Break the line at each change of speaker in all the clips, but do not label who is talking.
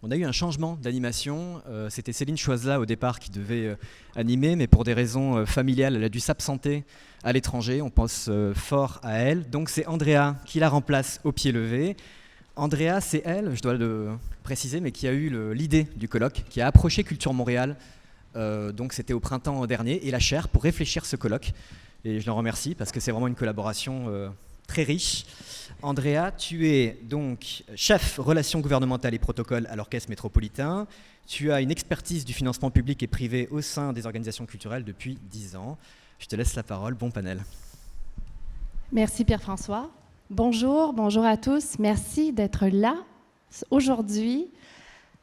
On a eu un changement d'animation. C'était Céline Choiselat au départ qui devait animer, mais pour des raisons familiales, elle a dû s'absenter à l'étranger. On pense fort à elle. Donc c'est Andrea qui la remplace au pied levé. Andrea, c'est elle, je dois le préciser, mais qui a eu l'idée du colloque, qui a approché Culture Montréal. Donc c'était au printemps dernier, et la chaire pour réfléchir ce colloque. Et je l'en remercie parce que c'est vraiment une collaboration très riche. Andrea, tu es donc chef relations gouvernementales et protocoles à l'Orchestre métropolitain. Tu as une expertise du financement public et privé au sein des organisations culturelles depuis 10 ans. Je te laisse la parole. Bon panel.
Merci Pierre-François. Bonjour à tous. Merci d'être là aujourd'hui.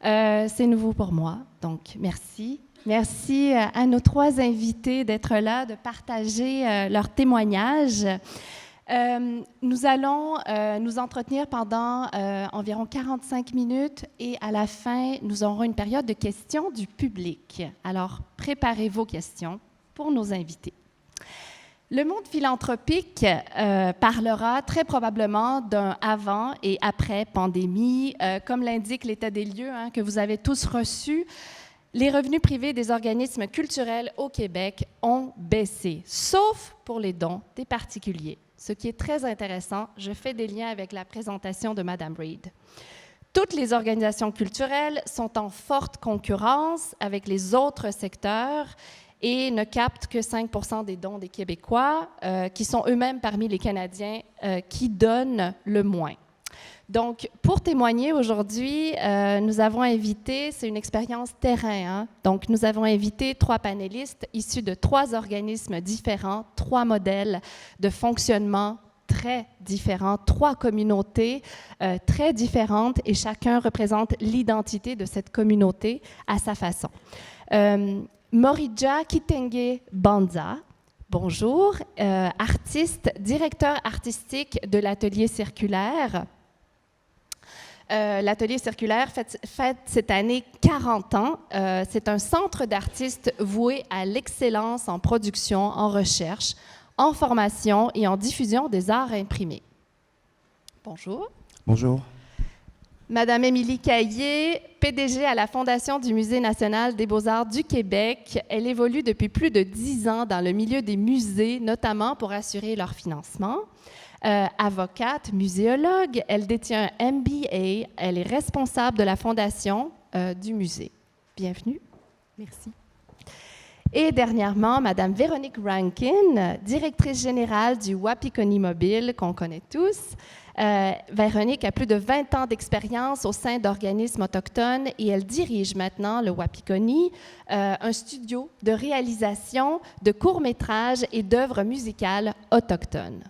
C'est nouveau pour moi, donc merci. Merci à nos 3 invités d'être là, de partager leurs témoignages. Nous allons nous entretenir pendant environ 45 minutes et à la fin, nous aurons une période de questions du public. Alors, préparez vos questions pour nos invités. Le monde philanthropique parlera très probablement d'un avant et après pandémie. Comme l'indique l'état des lieux que vous avez tous reçu, les revenus privés des organismes culturels au Québec ont baissé, sauf pour les dons des particuliers. Ce qui est très intéressant, je fais des liens avec la présentation de Mme Reid. Toutes les organisations culturelles sont en forte concurrence avec les autres secteurs et ne captent que 5 % des dons des Québécois, qui sont eux-mêmes parmi les Canadiens qui donnent le moins. Donc, pour témoigner aujourd'hui, nous avons invité, c'est une expérience terrain, donc nous avons invité 3 panélistes issus de 3 organismes différents, 3 modèles de fonctionnement très différents, 3 communautés très différentes et chacun représente l'identité de cette communauté à sa façon. Morija Kitenge Banza, bonjour, artiste, directeur artistique de l'Atelier Circulaire. L'Atelier Circulaire fête cette année 40 ans. C'est un centre d'artistes voué à l'excellence en production, en recherche, en formation et en diffusion des arts imprimés. Bonjour.
Bonjour.
Madame Émilie Caillé, PDG à la Fondation du Musée national des beaux-arts du Québec. Elle évolue depuis plus de 10 ans dans le milieu des musées, notamment pour assurer leur financement. Avocate, muséologue, elle détient un MBA, elle est responsable de la fondation du musée. Bienvenue.
Merci.
Et dernièrement, Madame Véronique Rankin, directrice générale du Wapikoni Mobile, qu'on connaît tous. Véronique a plus de 20 ans d'expérience au sein d'organismes autochtones et elle dirige maintenant le Wapikoni, un studio de réalisation de courts-métrages et d'œuvres musicales autochtones.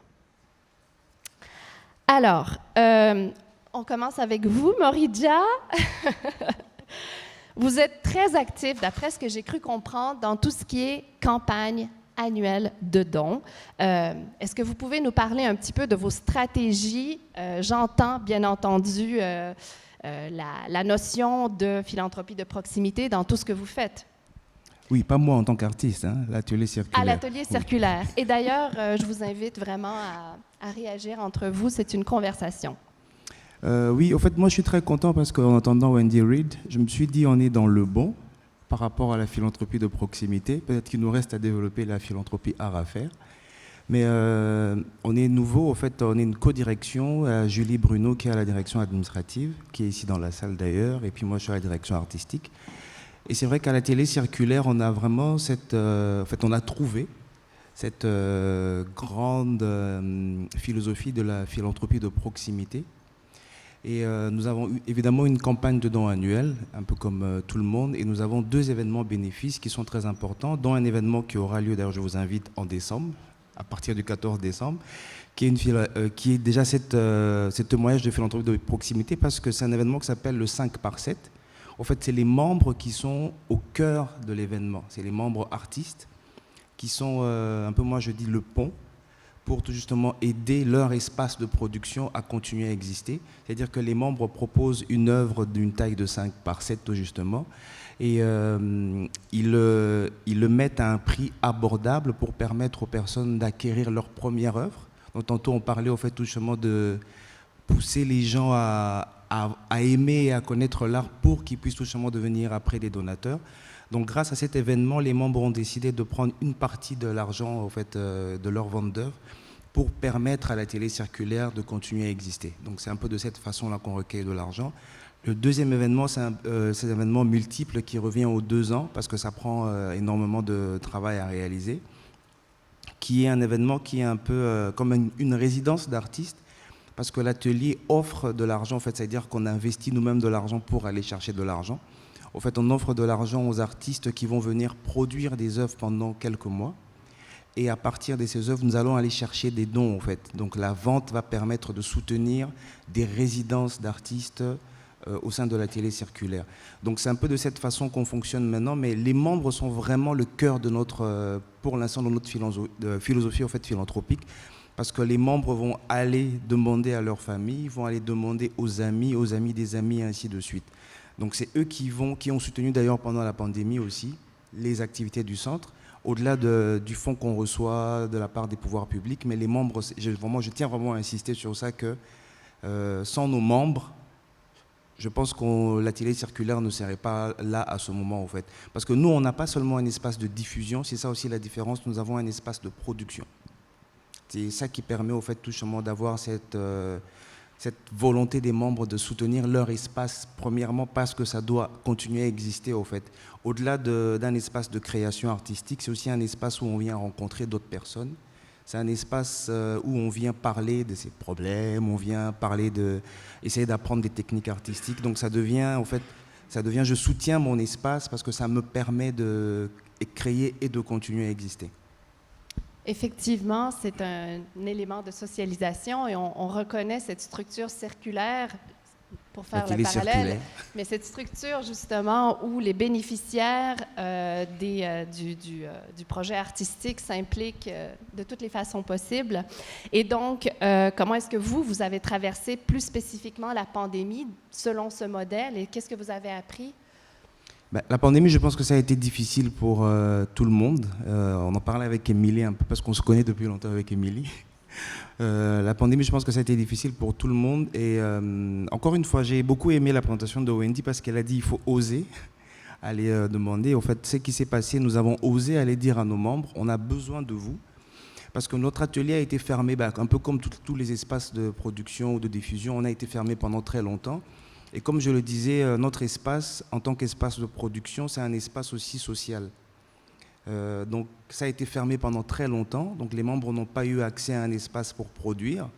Alors, on commence avec vous, Morija. Vous êtes très actif, d'après ce que j'ai cru comprendre, dans tout ce qui est campagne annuelle de dons. Est-ce que vous pouvez nous parler un petit peu de vos stratégies? J'entends, bien entendu, la notion de philanthropie de proximité dans tout ce que vous faites.
Oui, pas moi en tant qu'artiste, l'Atelier Circulaire.
À l'Atelier Circulaire. Oui. Et d'ailleurs, je vous invite vraiment à réagir entre vous. C'est une conversation.
Oui, au fait, moi, je suis très content parce qu'en entendant Wendy Reid, je me suis dit on est dans le bon par rapport à la philanthropie de proximité. Peut-être qu'il nous reste à développer la philanthropie art à faire. Mais on est nouveau, en fait, on est une co-direction. Julie Bruno qui est à la direction administrative, qui est ici dans la salle d'ailleurs, et puis moi, je suis à la direction artistique. Et c'est vrai qu'à l'Atelier Circulaire, on a vraiment on a trouvé cette grande philosophie de la philanthropie de proximité. Et nous avons eu évidemment une campagne de dons annuelle, un peu comme tout le monde, et nous avons 2 événements bénéfices qui sont très importants, dont un événement qui aura lieu, d'ailleurs je vous invite en décembre, à partir du 14 décembre, qui est déjà ce témoignage de philanthropie de proximité, parce que c'est un événement qui s'appelle le 5 par 7. En fait, c'est les membres qui sont au cœur de l'événement. C'est les membres artistes qui sont, un peu moi je dis, le pont pour tout justement aider leur espace de production à continuer à exister. C'est-à-dire que les membres proposent une œuvre d'une taille de 5 par 7 tout justement, et ils le mettent à un prix abordable pour permettre aux personnes d'acquérir leur première œuvre. Donc tantôt on parlait au fait tout justement de pousser les gens à à aimer et à connaître l'art pour qu'ils puissent tout simplement devenir après des donateurs. Donc grâce à cet événement, les membres ont décidé de prendre une partie de l'argent en fait, de leur vente d'œuvres pour permettre à la télé circulaire de continuer à exister. Donc c'est un peu de cette façon-là qu'on recueille de l'argent. Le deuxième événement, c'est un événement multiple qui revient aux 2 ans parce que ça prend énormément de travail à réaliser, qui est un événement qui est un peu comme une résidence d'artistes parce que l'atelier offre de l'argent, en fait, c'est-à-dire qu'on investit nous-mêmes de l'argent pour aller chercher de l'argent. En fait, on offre de l'argent aux artistes qui vont venir produire des œuvres pendant quelques mois. Et à partir de ces œuvres, nous allons aller chercher des dons, en fait. Donc la vente va permettre de soutenir des résidences d'artistes au sein de la télé circulaire. Donc c'est un peu de cette façon qu'on fonctionne maintenant, mais les membres sont vraiment le cœur de notre, pour l'instant, de notre philosophie en fait, philanthropique, parce que les membres vont aller demander à leur famille, vont aller demander aux amis des amis, et ainsi de suite. Donc c'est eux qui ont soutenu d'ailleurs pendant la pandémie aussi les activités du centre, au-delà du fonds qu'on reçoit de la part des pouvoirs publics, mais les membres, je tiens vraiment à insister sur ça que sans nos membres, je pense que la télé circulaire ne serait pas là à ce moment, en fait. Parce que nous, on n'a pas seulement un espace de diffusion, c'est ça aussi la différence, nous avons un espace de production. C'est ça qui permet, au fait, tout simplement d'avoir cette volonté des membres de soutenir leur espace, premièrement parce que ça doit continuer à exister, au fait. Au-delà d'un espace de création artistique, c'est aussi un espace où on vient rencontrer d'autres personnes. C'est un espace où on vient parler de ses problèmes, on vient essayer d'apprendre des techniques artistiques. Donc ça devient, en fait, je soutiens mon espace parce que ça me permet de créer et de continuer à exister.
Effectivement, c'est un élément de socialisation et on reconnaît cette structure circulaire pour faire le parallèle. Mais cette structure, justement, où les bénéficiaires du projet artistique s'impliquent de toutes les façons possibles. Et donc, comment est-ce que vous avez traversé plus spécifiquement la pandémie selon ce modèle et qu'est-ce que vous avez appris?
La pandémie, je pense que ça a été difficile pour tout le monde. On en parlait avec Émilie un peu parce qu'on se connaît depuis longtemps avec Émilie. La pandémie, je pense que ça a été difficile pour tout le monde. Et encore une fois, j'ai beaucoup aimé la présentation de Wendy parce qu'elle a dit qu'il faut oser aller demander. En fait, ce qui s'est passé, nous avons osé aller dire à nos membres, on a besoin de vous. Parce que notre atelier a été fermé, un peu comme tous les espaces de production ou de diffusion, on a été fermé pendant très longtemps. Et comme je le disais, notre espace, en tant qu'espace de production, c'est un espace aussi social. Donc ça a été fermé pendant très longtemps, donc les membres n'ont pas eu accès à un espace pour produire.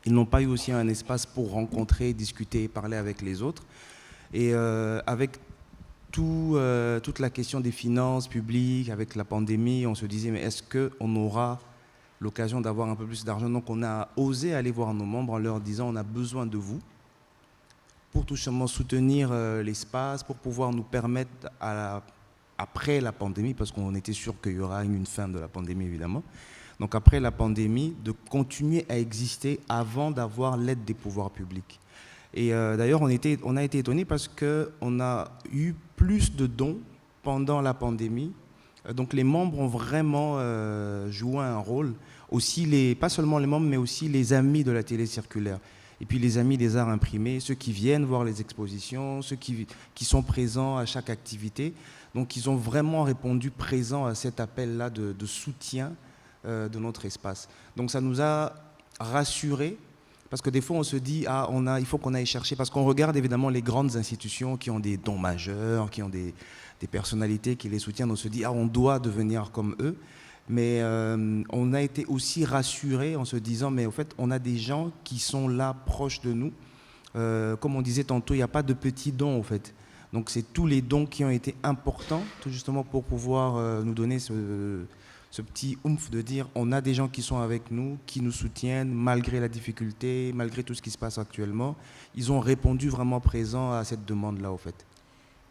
Ils n'ont pas eu aussi un espace pour rencontrer, discuter et parler avec les autres. Et avec toute la question des finances publiques, avec la pandémie, on se disait, mais est-ce qu'on aura l'occasion d'avoir un peu plus d'argent? Donc on a osé aller voir nos membres en leur disant, on a besoin de vous pour tout simplement soutenir l'espace, pour pouvoir nous permettre, après la pandémie, parce qu'on était sûr qu'il y aura une fin de la pandémie, évidemment, donc après la pandémie, de continuer à exister avant d'avoir l'aide des pouvoirs publics. Et d'ailleurs, on a été étonnés parce qu'on a eu plus de dons pendant la pandémie. Donc les membres ont vraiment joué un rôle, aussi pas seulement les membres, mais aussi les amis de la télé circulaire. Et puis les amis des arts imprimés, ceux qui viennent voir les expositions, ceux qui sont présents à chaque activité. Donc ils ont vraiment répondu présent à cet appel-là de soutien de notre espace. Donc ça nous a rassurés, parce que des fois on se dit, il faut qu'on aille chercher, parce qu'on regarde évidemment les grandes institutions qui ont des dons majeurs, qui ont des personnalités qui les soutiennent, on se dit, on doit devenir comme eux. Mais on a été aussi rassurés en se disant, mais en fait, on a des gens qui sont là, proches de nous. Comme on disait tantôt, il n'y a pas de petits dons, en fait. Donc, c'est tous les dons qui ont été importants, tout justement pour pouvoir nous donner ce petit oomph de dire, on a des gens qui sont avec nous, qui nous soutiennent, malgré la difficulté, malgré tout ce qui se passe actuellement. Ils ont répondu vraiment présent à cette demande-là, en fait.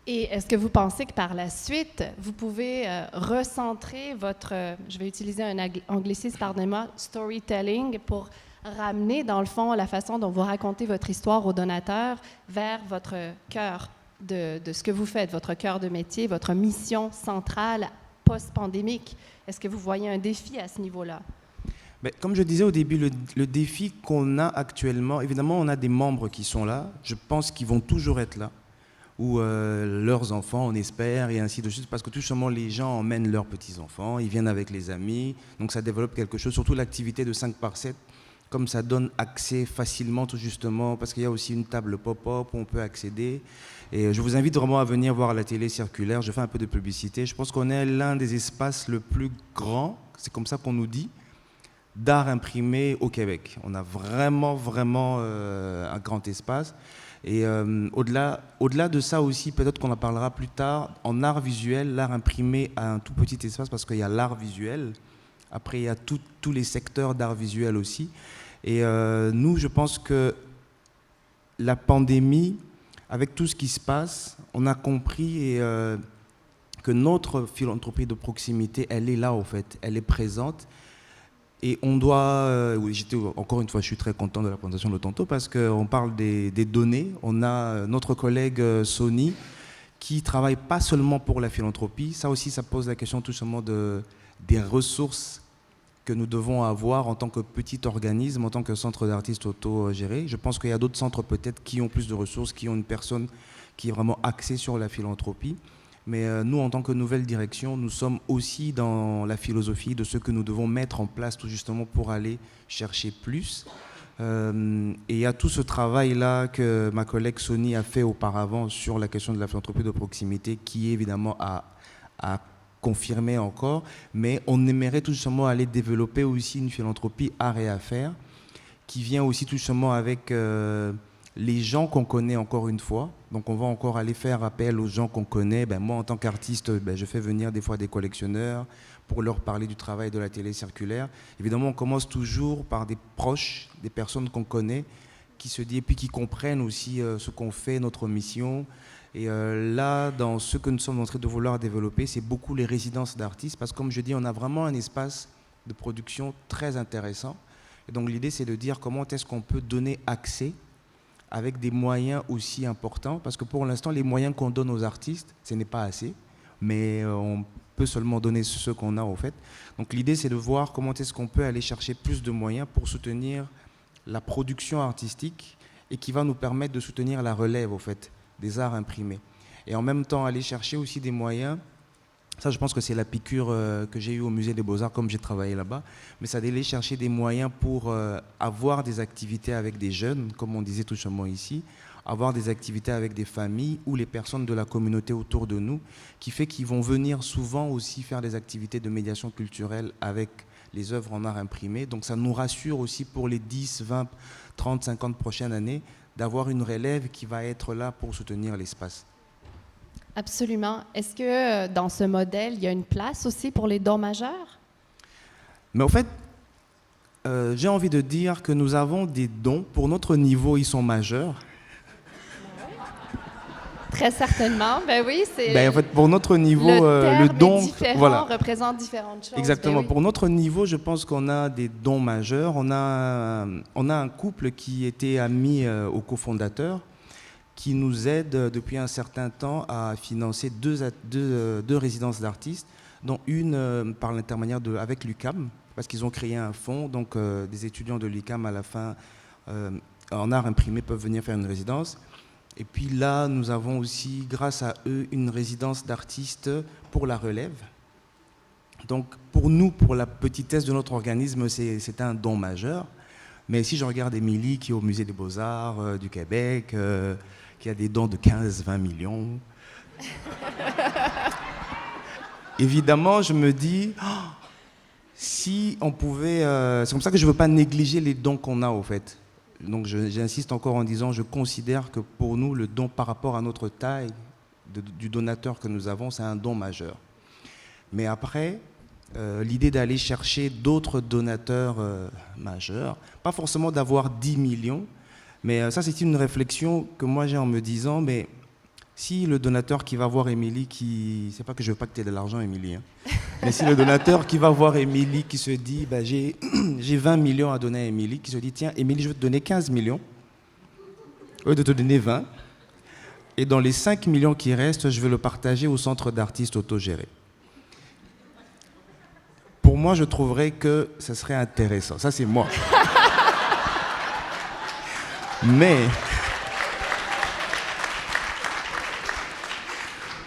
Et est-ce que vous pensez que par la suite, vous pouvez recentrer votre, je vais utiliser un anglicisme, pardonnez-moi, storytelling, pour ramener, dans le fond, la façon dont vous racontez votre histoire aux donateurs vers votre cœur de ce que vous faites, votre cœur de métier, votre mission centrale post-pandémique? Est-ce que vous voyez un défi à ce niveau-là?
Mais comme je disais au début, le défi qu'on a actuellement, évidemment, on a des membres qui sont là, je pense qu'ils vont toujours être là, ou leurs enfants, on espère, et ainsi de suite, parce que tout simplement, les gens emmènent leurs petits-enfants, ils viennent avec les amis, donc ça développe quelque chose, surtout l'activité de 5 par 7, comme ça donne accès facilement, tout justement, parce qu'il y a aussi une table pop-up où on peut accéder. Et je vous invite vraiment à venir voir la télé circulaire, je fais un peu de publicité. Je pense qu'on est l'un des espaces le plus grand, c'est comme ça qu'on nous dit, d'art imprimé au Québec. On a vraiment un grand espace. Et au-delà de ça aussi, peut-être qu'on en parlera plus tard, en art visuel, l'art imprimé a un tout petit espace parce qu'il y a l'art visuel. Après, il y a tous les secteurs d'art visuel aussi. Et nous, je pense que la pandémie, avec tout ce qui se passe, on a compris que notre philanthropie de proximité, elle est là, au fait. Elle est présente. Et on doit, encore une fois, je suis très content de la présentation de tantôt parce qu'on parle des données. On a notre collègue Sony qui travaille pas seulement pour la philanthropie. Ça aussi, ça pose la question tout simplement des ressources que nous devons avoir en tant que petit organisme, en tant que centre d'artistes auto-géré. Je pense qu'il y a d'autres centres peut-être qui ont plus de ressources, qui ont une personne qui est vraiment axée sur la philanthropie. Mais nous, en tant que nouvelle direction, nous sommes aussi dans la philosophie de ce que nous devons mettre en place tout justement pour aller chercher plus. Et il y a tout ce travail-là que ma collègue Sony a fait auparavant sur la question de la philanthropie de proximité qui évidemment a confirmé encore. Mais on aimerait tout simplement aller développer aussi une philanthropie art et affaires qui vient aussi tout simplement avec les gens qu'on connaît encore une fois. Donc on va encore aller faire appel aux gens qu'on connaît. Moi, en tant qu'artiste, je fais venir des fois des collectionneurs pour leur parler du travail de la télé circulaire. Évidemment, on commence toujours par des proches, des personnes qu'on connaît, qui se disent et puis qui comprennent aussi ce qu'on fait, notre mission. Et là, dans ce que nous sommes en train de vouloir développer, c'est beaucoup les résidences d'artistes, parce que comme je dis, on a vraiment un espace de production très intéressant. Et donc l'idée, c'est de dire comment est-ce qu'on peut donner accès avec des moyens aussi importants, parce que pour l'instant, les moyens qu'on donne aux artistes, ce n'est pas assez, mais on peut seulement donner ce qu'on a, au fait. Donc l'idée, c'est de voir comment est-ce qu'on peut aller chercher plus de moyens pour soutenir la production artistique et qui va nous permettre de soutenir la relève, au fait, des arts imprimés. Et en même temps, aller chercher aussi des moyens. Ça, je pense que c'est la piqûre que j'ai eue au Musée des Beaux-Arts, comme j'ai travaillé là-bas. Mais ça d'aller chercher des moyens pour avoir des activités avec des jeunes, comme on disait tout simplement ici, avoir des activités avec des familles ou les personnes de la communauté autour de nous, qui fait qu'ils vont venir souvent aussi faire des activités de médiation culturelle avec les œuvres en art imprimé. Donc ça nous rassure aussi pour les 10, 20, 30, 50 prochaines années d'avoir une relève qui va être là pour soutenir l'espace.
Absolument. Est-ce que dans ce modèle, il y a une place aussi pour les dons majeurs?
Mais en fait, j'ai envie de dire que nous avons des dons. Pour notre niveau, ils sont majeurs.
Très certainement. Ben oui, c'est.
En fait, pour notre niveau,
le
don
représente différentes choses.
Exactement.
Ben oui.
Pour notre niveau, je pense qu'on a des dons majeurs. On a un couple qui était ami au cofondateur, qui nous aide depuis un certain temps à financer deux résidences d'artistes, dont une par l'intermédiaire avec l'UQAM, parce qu'ils ont créé un fonds, donc des étudiants de l'UQAM à la fin en art imprimé peuvent venir faire une résidence. Et puis là, nous avons aussi, grâce à eux, une résidence d'artistes pour la relève. Donc pour nous, pour la petitesse de notre organisme, c'est un don majeur. Mais si je regarde Émilie, qui est au Musée des Beaux-Arts du Québec, qui a des dons de 15-20 millions. Évidemment, je me dis, si on pouvait... c'est comme ça que je ne veux pas négliger les dons qu'on a, au fait. Donc j'insiste encore en disant, je considère que pour nous, le don par rapport à notre taille du donateur que nous avons, c'est un don majeur. Mais après, l'idée d'aller chercher d'autres donateurs majeurs, pas forcément d'avoir 10 millions, mais ça, c'est une réflexion que moi j'ai en me disant, mais si le donateur qui va voir Émilie, c'est pas que je veux pas que tu aies de l'argent, Émilie, hein, mais si le donateur qui va voir Émilie, qui se dit, j'ai 20 millions à donner à Émilie, qui se dit, tiens, Émilie, je vais te donner 15 millions, au lieu de te donner 20, et dans les 5 millions qui restent, je vais le partager au centre d'artistes autogérés. pour moi, je trouverais que ça serait intéressant. Ça, c'est moi.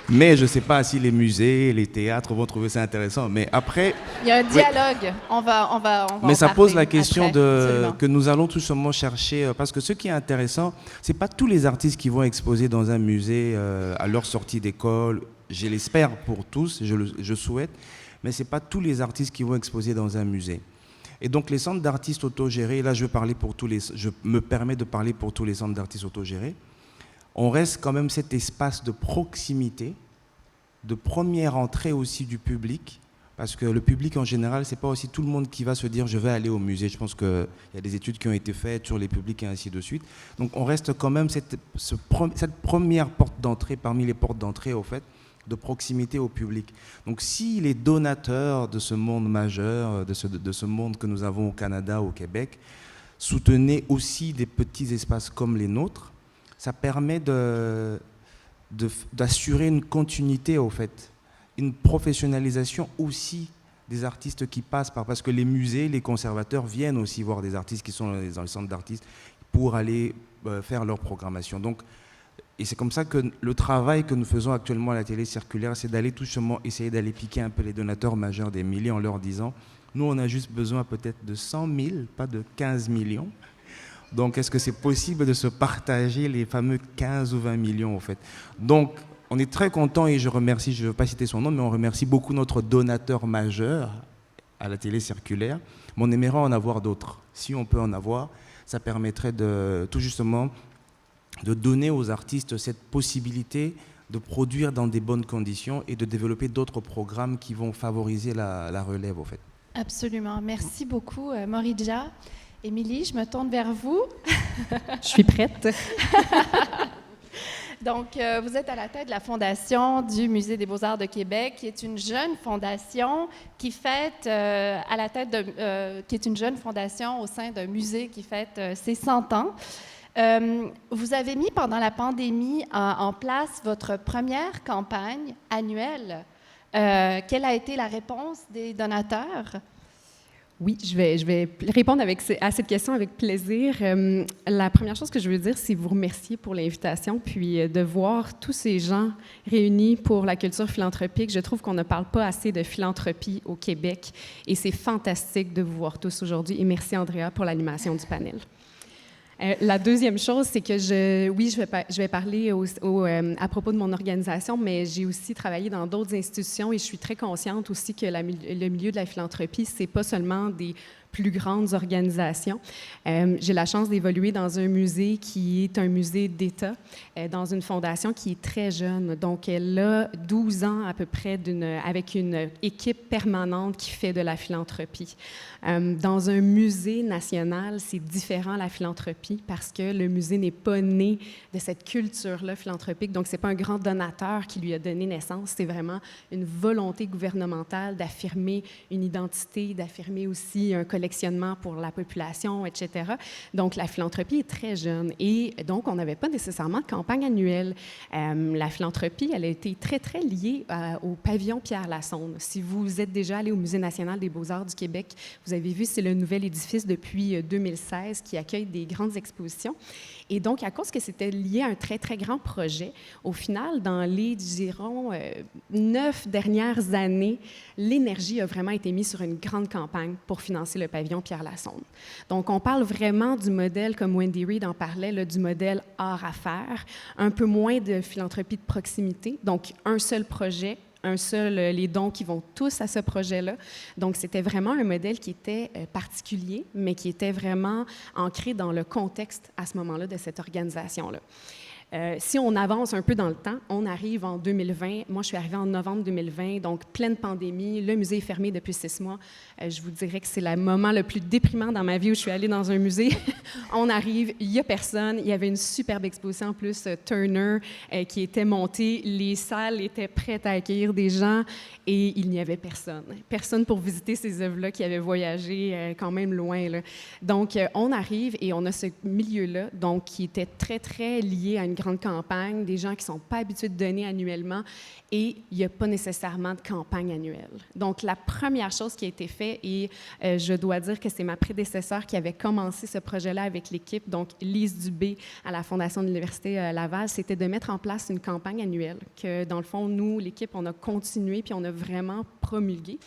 Mais je ne sais pas si les musées, les théâtres vont trouver ça intéressant. Mais après...
Il y a un dialogue. On va
mais ça pose la
parler
question
après,
que nous allons tout simplement chercher. Parce que ce qui est intéressant, ce n'est pas tous les artistes qui vont exposer dans un musée à leur sortie d'école. Je l'espère pour tous, je souhaite. Mais ce n'est pas tous les artistes qui vont exposer dans un musée. Et donc les centres d'artistes autogérés, là je me permets de parler pour tous les centres d'artistes autogérés, on reste quand même cet espace de proximité, de première entrée aussi du public, parce que le public en général, c'est pas aussi tout le monde qui va se dire je vais aller au musée. Je pense qu'il y a des études qui ont été faites sur les publics et ainsi de suite. Donc on reste quand même cette première porte d'entrée, parmi les portes d'entrée au fait, de proximité au public. Donc si les donateurs de ce monde majeur, de ce monde que nous avons au Canada, au Québec, soutenaient aussi des petits espaces comme les nôtres, ça permet d'assurer une continuité, au fait, une professionnalisation aussi des artistes qui passent par... Parce que les musées, les conservateurs viennent aussi voir des artistes qui sont dans les centres d'artistes pour aller faire leur programmation. Donc, et c'est comme ça que le travail que nous faisons actuellement à la télé circulaire, c'est d'aller tout simplement essayer d'aller piquer un peu les donateurs majeurs des milliers en leur disant « Nous, on a juste besoin peut-être de 100 000, pas de 15 millions. » Donc, est-ce que c'est possible de se partager les fameux 15 ou 20 millions, en fait? Donc, on est très content et je remercie, je ne veux pas citer son nom, mais on remercie beaucoup notre donateur majeur à la télé circulaire. Mais on aimerait en avoir d'autres. Si on peut en avoir, ça permettrait tout justement de donner aux artistes cette possibilité de produire dans des bonnes conditions et de développer d'autres programmes qui vont favoriser la relève, en fait.
Absolument. Merci beaucoup, Moridja. Émilie, je me tourne vers vous.
Je suis prête.
Donc, vous êtes à la tête de la fondation du Musée des Beaux-Arts de Québec, qui est une jeune fondation qui fête qui est une jeune fondation au sein d'un musée qui fête ses 100 ans. Vous avez mis pendant la pandémie en place votre première campagne annuelle. Quelle a été la réponse des donateurs?
Oui, je vais répondre à cette question avec plaisir. La première chose que je veux dire, c'est vous remercier pour l'invitation, puis de voir tous ces gens réunis pour la culture philanthropique. Je trouve qu'on ne parle pas assez de philanthropie au Québec et c'est fantastique de vous voir tous aujourd'hui. Et merci, Andrea, pour l'animation du panel. La deuxième chose, c'est que je vais parler à propos de mon organisation, mais j'ai aussi travaillé dans d'autres institutions et je suis très consciente aussi que le milieu de la philanthropie, c'est pas seulement des plus grandes organisations. J'ai la chance d'évoluer dans un musée qui est un musée d'État, dans une fondation qui est très jeune. Donc, elle a 12 ans à peu près avec une équipe permanente qui fait de la philanthropie. Dans un musée national, c'est différent la philanthropie parce que le musée n'est pas né de cette culture-là philanthropique. Donc, c'est pas un grand donateur qui lui a donné naissance. C'est vraiment une volonté gouvernementale d'affirmer une identité, d'affirmer aussi un collectionnement pour la population, etc. Donc, la philanthropie est très jeune et donc, on n'avait pas nécessairement de campagne annuelle. La philanthropie, elle a été très, très liée au pavillon Pierre Lassonde. Si vous êtes déjà allé au Musée national des beaux-arts du Québec, vous avez vu, c'est le nouvel édifice depuis 2016 qui accueille des grandes expositions. Et donc, à cause que c'était lié à un très, très grand projet, au final, dans les, dirons, 9 dernières années, l'énergie a vraiment été mise sur une grande campagne pour financer le pavillon Pierre Lassonde. Donc, on parle vraiment du modèle, comme Wendy Reid en parlait, là, du modèle art à faire, un peu moins de philanthropie de proximité, donc un seul projet, les dons qui vont tous à ce projet-là. Donc, c'était vraiment un modèle qui était particulier, mais qui était vraiment ancré dans le contexte à ce moment-là de cette organisation-là. Si on avance un peu dans le temps, on arrive en 2020. Moi, je suis arrivée en novembre 2020, donc pleine pandémie. Le musée est fermé depuis 6 mois. Je vous dirais que c'est le moment le plus déprimant dans ma vie où je suis allée dans un musée. On arrive, il n'y a personne. Il y avait une superbe exposition en plus, Turner, qui était montée. Les salles étaient prêtes à accueillir des gens et il n'y avait personne. Personne pour visiter ces œuvres-là qui avaient voyagé quand même loin, là. Donc, on arrive et on a ce milieu-là, donc qui était très, très lié à une grandes campagnes, des gens qui ne sont pas habitués de donner annuellement, et il n'y a pas nécessairement de campagne annuelle. Donc, la première chose qui a été faite, et je dois dire que c'est ma prédécesseur qui avait commencé ce projet-là avec l'équipe, donc Lise Dubé à la Fondation de l'Université Laval, c'était de mettre en place une campagne annuelle que, dans le fond, nous, l'équipe, on a continué puis on a vraiment promulgué.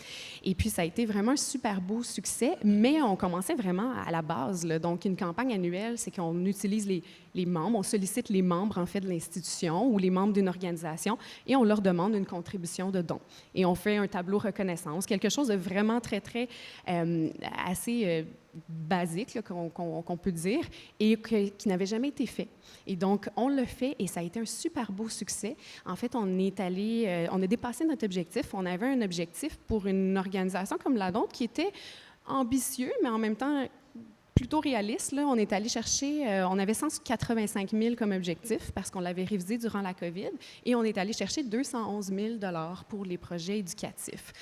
Et puis, ça a été vraiment un super beau succès, mais on commençait vraiment à la base, là. Donc, une campagne annuelle, c'est qu'on utilise les membres, on sollicite les membres, en fait, de l'institution ou les membres d'une organisation et on leur demande une contribution de dons. Et on fait un tableau reconnaissance, quelque chose de vraiment très, très assez basique, là, qu'on peut dire, et qui n'avait jamais été fait. Et donc, on l'a fait et ça a été un super beau succès. En fait, on a dépassé notre objectif. On avait un objectif pour une organisation comme la nôtre qui était ambitieux, mais en même temps plutôt réaliste. Là, on est allé chercher, on avait 185 000 comme objectif parce qu'on l'avait révisé durant la COVID et on est allé chercher 211 000 $ pour les projets éducatifs.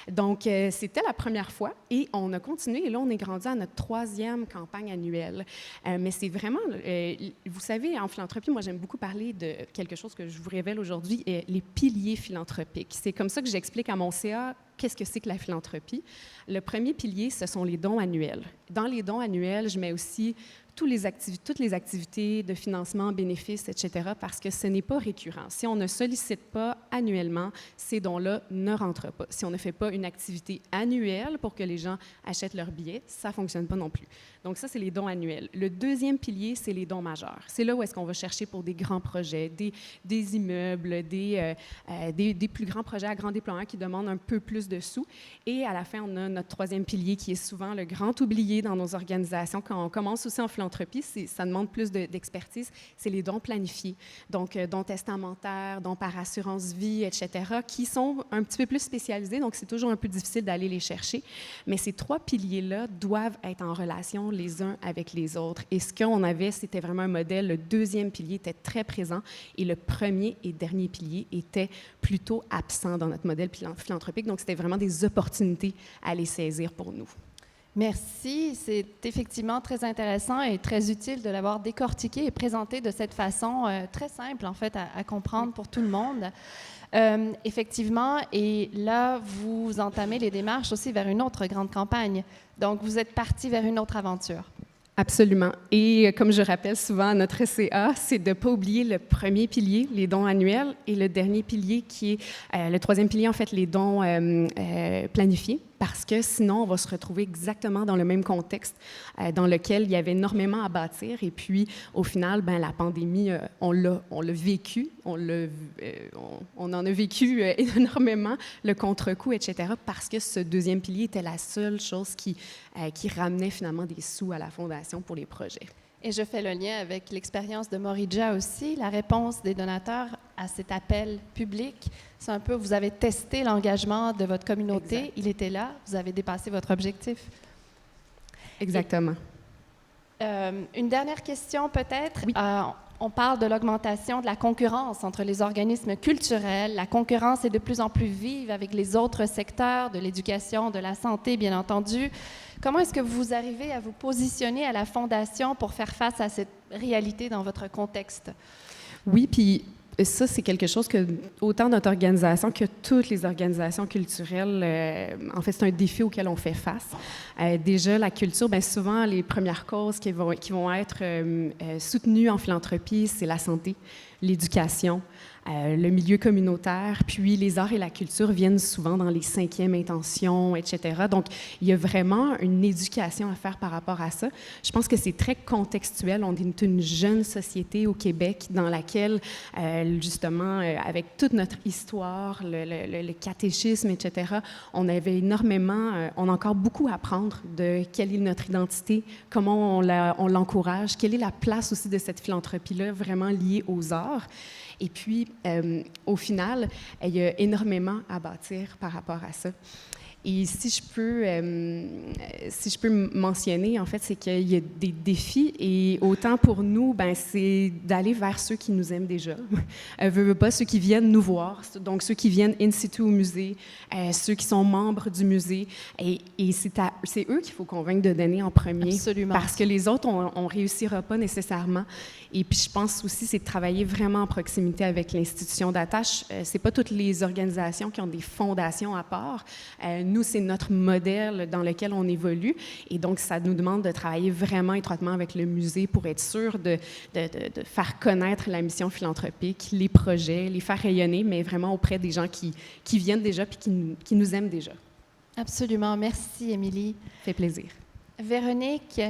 Donc, c'était la première fois et on a continué et là, on est rendu à notre 3e campagne annuelle. Mais c'est vraiment, vous savez, en philanthropie, moi, j'aime beaucoup parler de quelque chose que je vous révèle aujourd'hui, les piliers philanthropiques. C'est comme ça que j'explique à mon CA qu'est-ce que c'est que la philanthropie. Le premier pilier, ce sont les dons annuels. Dans les dons annuels, je mets aussi toutes les activités de financement, bénéfices, etc., parce que ce n'est pas récurrent. Si on ne sollicite pas annuellement, ces dons-là ne rentrent pas. Si on ne fait pas une activité annuelle pour que les gens achètent leurs billets, ça ne fonctionne pas non plus. Donc ça, c'est les dons annuels. Le deuxième pilier, c'est les dons majeurs. C'est là où est-ce qu'on va chercher pour des grands projets, des immeubles, des plus grands projets à grand déploiement qui demandent un peu plus de sous. Et à la fin, on a notre 3e pilier qui est souvent le grand oublié dans nos organisations. Quand on commence aussi en philanthropie, ça demande plus d'expertise, c'est les dons planifiés. Donc, dons testamentaires, dons par assurance vie, etc., qui sont un petit peu plus spécialisés. Donc, c'est toujours un peu difficile d'aller les chercher. Mais ces 3 piliers-là doivent être en relation les uns avec les autres. Et ce qu'on avait, c'était vraiment un modèle. Le 2e pilier était très présent et le 1er et dernier pilier était plutôt absent dans notre modèle philanthropique. Donc, c'était vraiment des opportunités à les saisir pour nous.
Merci. C'est effectivement très intéressant et très utile de l'avoir décortiqué et présenté de cette façon très simple, en fait, à comprendre pour tout le monde. Effectivement, et là, vous entamez les démarches aussi vers une autre grande campagne. Donc, vous êtes parti vers une autre aventure.
Absolument. Et comme je rappelle souvent à notre CA, c'est de ne pas oublier le premier pilier, les dons annuels, et le dernier pilier qui est, le 3e pilier, en fait, les dons planifiés, parce que sinon, on va se retrouver exactement dans le même contexte dans lequel il y avait énormément à bâtir. Et puis, au final, la pandémie, on l'a vécu, on en a vécu énormément, le contre-coup, etc., parce que ce 2e pilier était la seule chose qui ramenait finalement des sous à la Fondation pour les projets.
Et je fais le lien avec l'expérience de Morija aussi. La réponse des donateurs à cet appel public, c'est un peu, vous avez testé l'engagement de votre communauté, exact. Il était là, vous avez dépassé votre objectif.
Exactement.
Une dernière question peut-être.
Oui.
On parle de l'augmentation de la concurrence entre les organismes culturels. La concurrence est de plus en plus vive avec les autres secteurs de l'éducation, de la santé, bien entendu. Comment est-ce que vous arrivez à vous positionner à la Fondation pour faire face à cette réalité dans votre contexte?
Oui, puis ça, c'est quelque chose que, autant notre organisation que toutes les organisations culturelles, en fait, c'est un défi auquel on fait face. Déjà, la culture, bien souvent, les premières causes qui vont être soutenues en philanthropie, c'est la santé, l'éducation, le milieu communautaire, puis les arts et la culture viennent souvent dans les 5e intentions, etc. Donc, il y a vraiment une éducation à faire par rapport à ça. Je pense que c'est très contextuel. On est une jeune société au Québec dans laquelle, justement, avec toute notre histoire, le catéchisme, etc., on avait énormément, on a encore beaucoup à apprendre de quelle est notre identité, comment on l'encourage, quelle est la place aussi de cette philanthropie-là vraiment liée aux arts. Et puis, au final, il y a énormément à bâtir par rapport à ça. Et si je peux mentionner, en fait, c'est qu'il y a des défis et autant pour nous, ben, c'est d'aller vers ceux qui nous aiment déjà. Veux pas ceux qui viennent nous voir, donc ceux qui viennent in situ au musée, ceux qui sont membres du musée. Et c'est eux qu'il faut convaincre de donner en premier.
Absolument.
Parce que les autres, on réussira pas nécessairement. Et puis, je pense aussi, c'est de travailler vraiment en proximité avec l'institution d'attache. C'est pas toutes les organisations qui ont des fondations à part. Nous, c'est notre modèle dans lequel on évolue. Et donc, ça nous demande de travailler vraiment étroitement avec le musée pour être sûr de faire connaître la mission philanthropique, les projets, les faire rayonner, mais vraiment auprès des gens qui viennent déjà puis qui nous aiment déjà.
Absolument. Merci, Émilie.
Ça fait plaisir.
Véronique,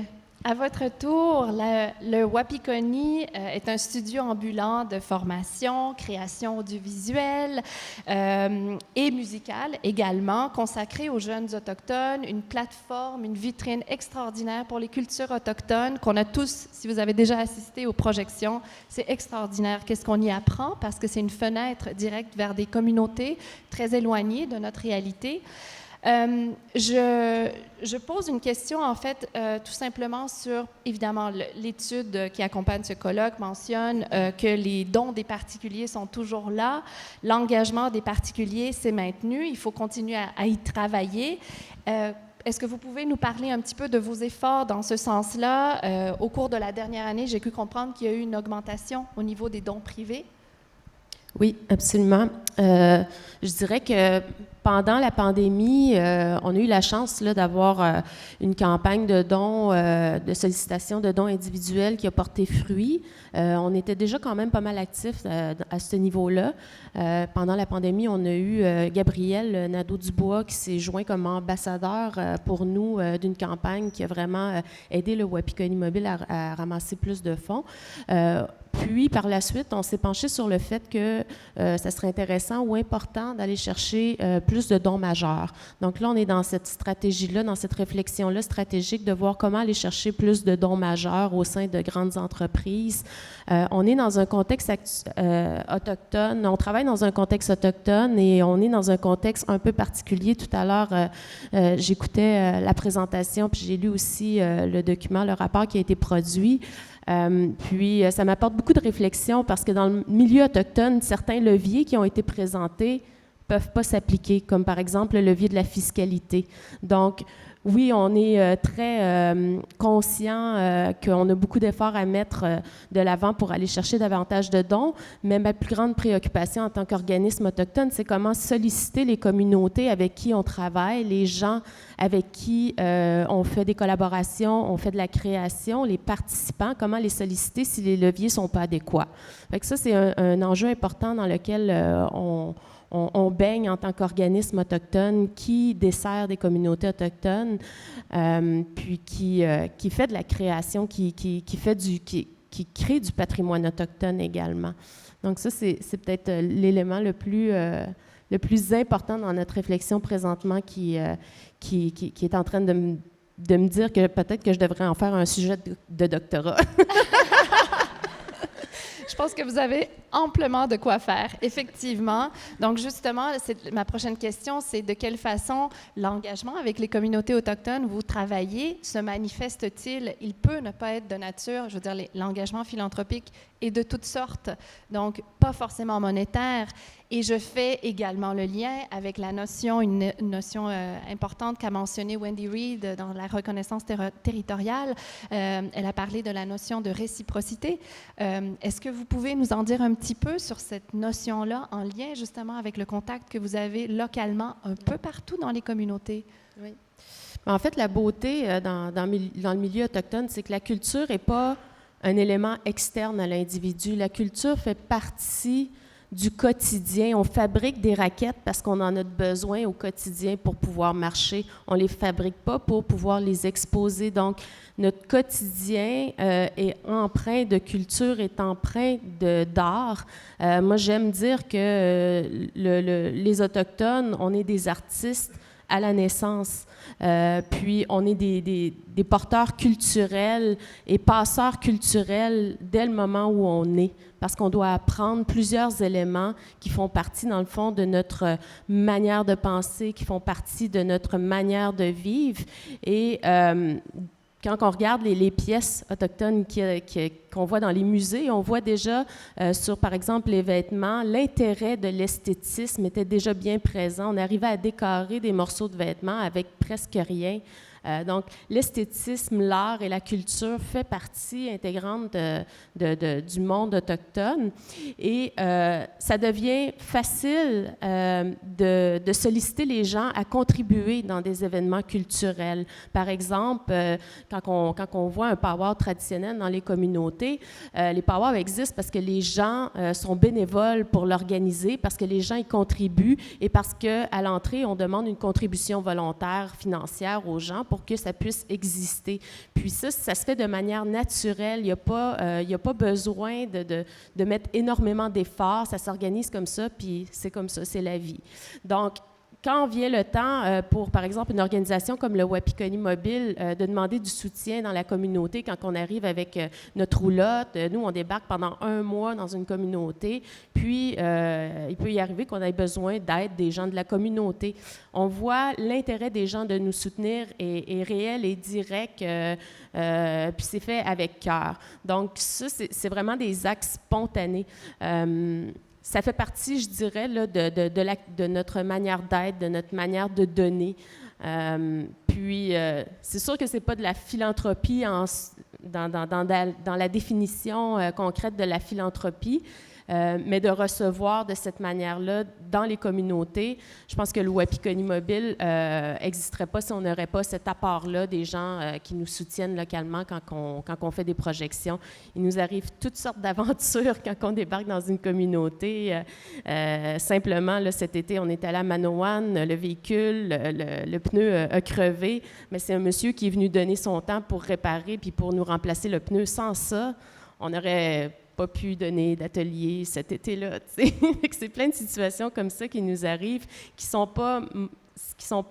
à votre tour, le Wapikoni est un studio ambulant de formation, création audiovisuelle et musicale également, consacré aux jeunes autochtones, une plateforme, une vitrine extraordinaire pour les cultures autochtones qu'on a tous, si vous avez déjà assisté aux projections, c'est extraordinaire. Qu'est-ce qu'on y apprend? Parce que c'est une fenêtre directe vers des communautés très éloignées de notre réalité. Je pose une question, en fait, tout simplement sur, évidemment, l'étude qui accompagne ce colloque mentionne que les dons des particuliers sont toujours là, l'engagement des particuliers s'est maintenu, il faut continuer à y travailler. Est-ce que vous pouvez nous parler un petit peu de vos efforts dans ce sens-là? Au cours de la dernière année, j'ai pu comprendre qu'il y a eu une augmentation au niveau des dons privés.
Oui, absolument. Je dirais que pendant la pandémie, on a eu la chance là, d'avoir une campagne de dons, de sollicitation de dons individuels qui a porté fruit. On était déjà quand même pas mal actifs à ce niveau-là. Pendant la pandémie, on a eu Gabriel Nadeau-Dubois qui s'est joint comme ambassadeur pour nous d'une campagne qui a vraiment aidé le Wapikoni Mobile à ramasser plus de fonds. Puis, par la suite, on s'est penché sur le fait que ça serait intéressant ou important d'aller chercher plus de dons majeurs. Donc là, on est dans cette stratégie-là, dans cette réflexion-là stratégique de voir comment aller chercher plus de dons majeurs au sein de grandes entreprises. On est dans un contexte autochtone, on travaille dans un contexte autochtone et on est dans un contexte un peu particulier. Tout à l'heure, j'écoutais la présentation, puis j'ai lu aussi le document, le rapport qui a été produit. Puis, ça m'apporte beaucoup de réflexion parce que dans le milieu autochtone, certains leviers qui ont été présentés ne peuvent pas s'appliquer, comme par exemple le levier de la fiscalité. Donc, oui, on est très conscient qu'on a beaucoup d'efforts à mettre de l'avant pour aller chercher davantage de dons, mais ma plus grande préoccupation en tant qu'organisme autochtone, c'est comment solliciter les communautés avec qui on travaille, les gens avec qui on fait des collaborations, on fait de la création, les participants, comment les solliciter si les leviers ne sont pas adéquats. Fait que ça, c'est un enjeu important dans lequel on baigne en tant qu'organisme autochtone qui dessert des communautés autochtones, puis qui fait de la création, qui crée du patrimoine autochtone également. Donc ça, c'est peut-être l'élément le plus important dans notre réflexion présentement qui est en train de me dire que peut-être que je devrais en faire un sujet de doctorat.
Je pense que vous avez amplement de quoi faire, effectivement. Donc, justement, ma prochaine question, c'est de quelle façon l'engagement avec les communautés autochtones où vous travaillez se manifeste-t-il? Il peut ne pas être de nature, je veux dire, l'engagement philanthropique est de toutes sortes, donc pas forcément monétaire. Et je fais également le lien avec la notion, une notion importante qu'a mentionnée Wendy Reed dans la reconnaissance territoriale. Elle a parlé de la notion de réciprocité. Est-ce que vous pouvez nous en dire un petit peu sur cette notion-là en lien justement avec le contact que vous avez localement un peu partout dans les communautés?
Oui. En fait, la beauté dans le milieu autochtone, c'est que la culture n'est pas un élément externe à l'individu. La culture fait partie du quotidien. On fabrique des raquettes parce qu'on en a besoin au quotidien pour pouvoir marcher. On ne les fabrique pas pour pouvoir les exposer. Donc, notre quotidien est empreint de culture, est empreint d'art. Moi, j'aime dire que les Autochtones, on est des artistes à la naissance. Puis on est des porteurs culturels et passeurs culturels dès le moment où on est, parce qu'on doit apprendre plusieurs éléments qui font partie, dans le fond, de notre manière de penser, qui font partie de notre manière de vivre. Et quand on regarde les pièces autochtones qu'on voit dans les musées, on voit déjà sur, par exemple, les vêtements, l'intérêt de l'esthétisme était déjà bien présent. On arrivait à décorer des morceaux de vêtements avec presque rien. Donc, l'esthétisme, l'art et la culture fait partie intégrante du monde autochtone. Et ça devient facile de solliciter les gens à contribuer dans des événements culturels. Par exemple, quand on voit un powwow traditionnel dans les communautés, les powwows existent parce que les gens sont bénévoles pour l'organiser, parce que les gens y contribuent et parce qu'à l'entrée, on demande une contribution volontaire financière aux gens pour que ça puisse exister. Puis ça se fait de manière naturelle. Il n'y a pas besoin de mettre énormément d'efforts. Ça s'organise comme ça, puis c'est comme ça, c'est la vie. Donc, quand vient le temps pour, par exemple, une organisation comme le Wapikoni Mobile, de demander du soutien dans la communauté quand on arrive avec notre roulotte, nous, on débarque pendant 1 mois dans une communauté, puis il peut y arriver qu'on ait besoin d'aide des gens de la communauté. On voit l'intérêt des gens de nous soutenir est réel et direct, puis c'est fait avec cœur. Donc ça, c'est vraiment des actes spontanés. Ça fait partie, je dirais, là, de notre manière d'être, de notre manière de donner. Puis, c'est sûr que ce n'est pas de la philanthropie dans la définition concrète de la philanthropie, mais de recevoir de cette manière-là dans les communautés. Je pense que le Wapikoni Mobile n'existerait pas si on n'aurait pas cet apport-là des gens qui nous soutiennent localement quand on fait des projections. Il nous arrive toutes sortes d'aventures quand on débarque dans une communauté. Simplement, là, cet été, on est allé à Manoan, le véhicule, le pneu a crevé, mais c'est un monsieur qui est venu donner son temps pour réparer puis pour nous remplacer le pneu. Sans ça, on n'aurait pas pu donner d'atelier cet été-là. C'est plein de situations comme ça qui nous arrivent, qui sont pas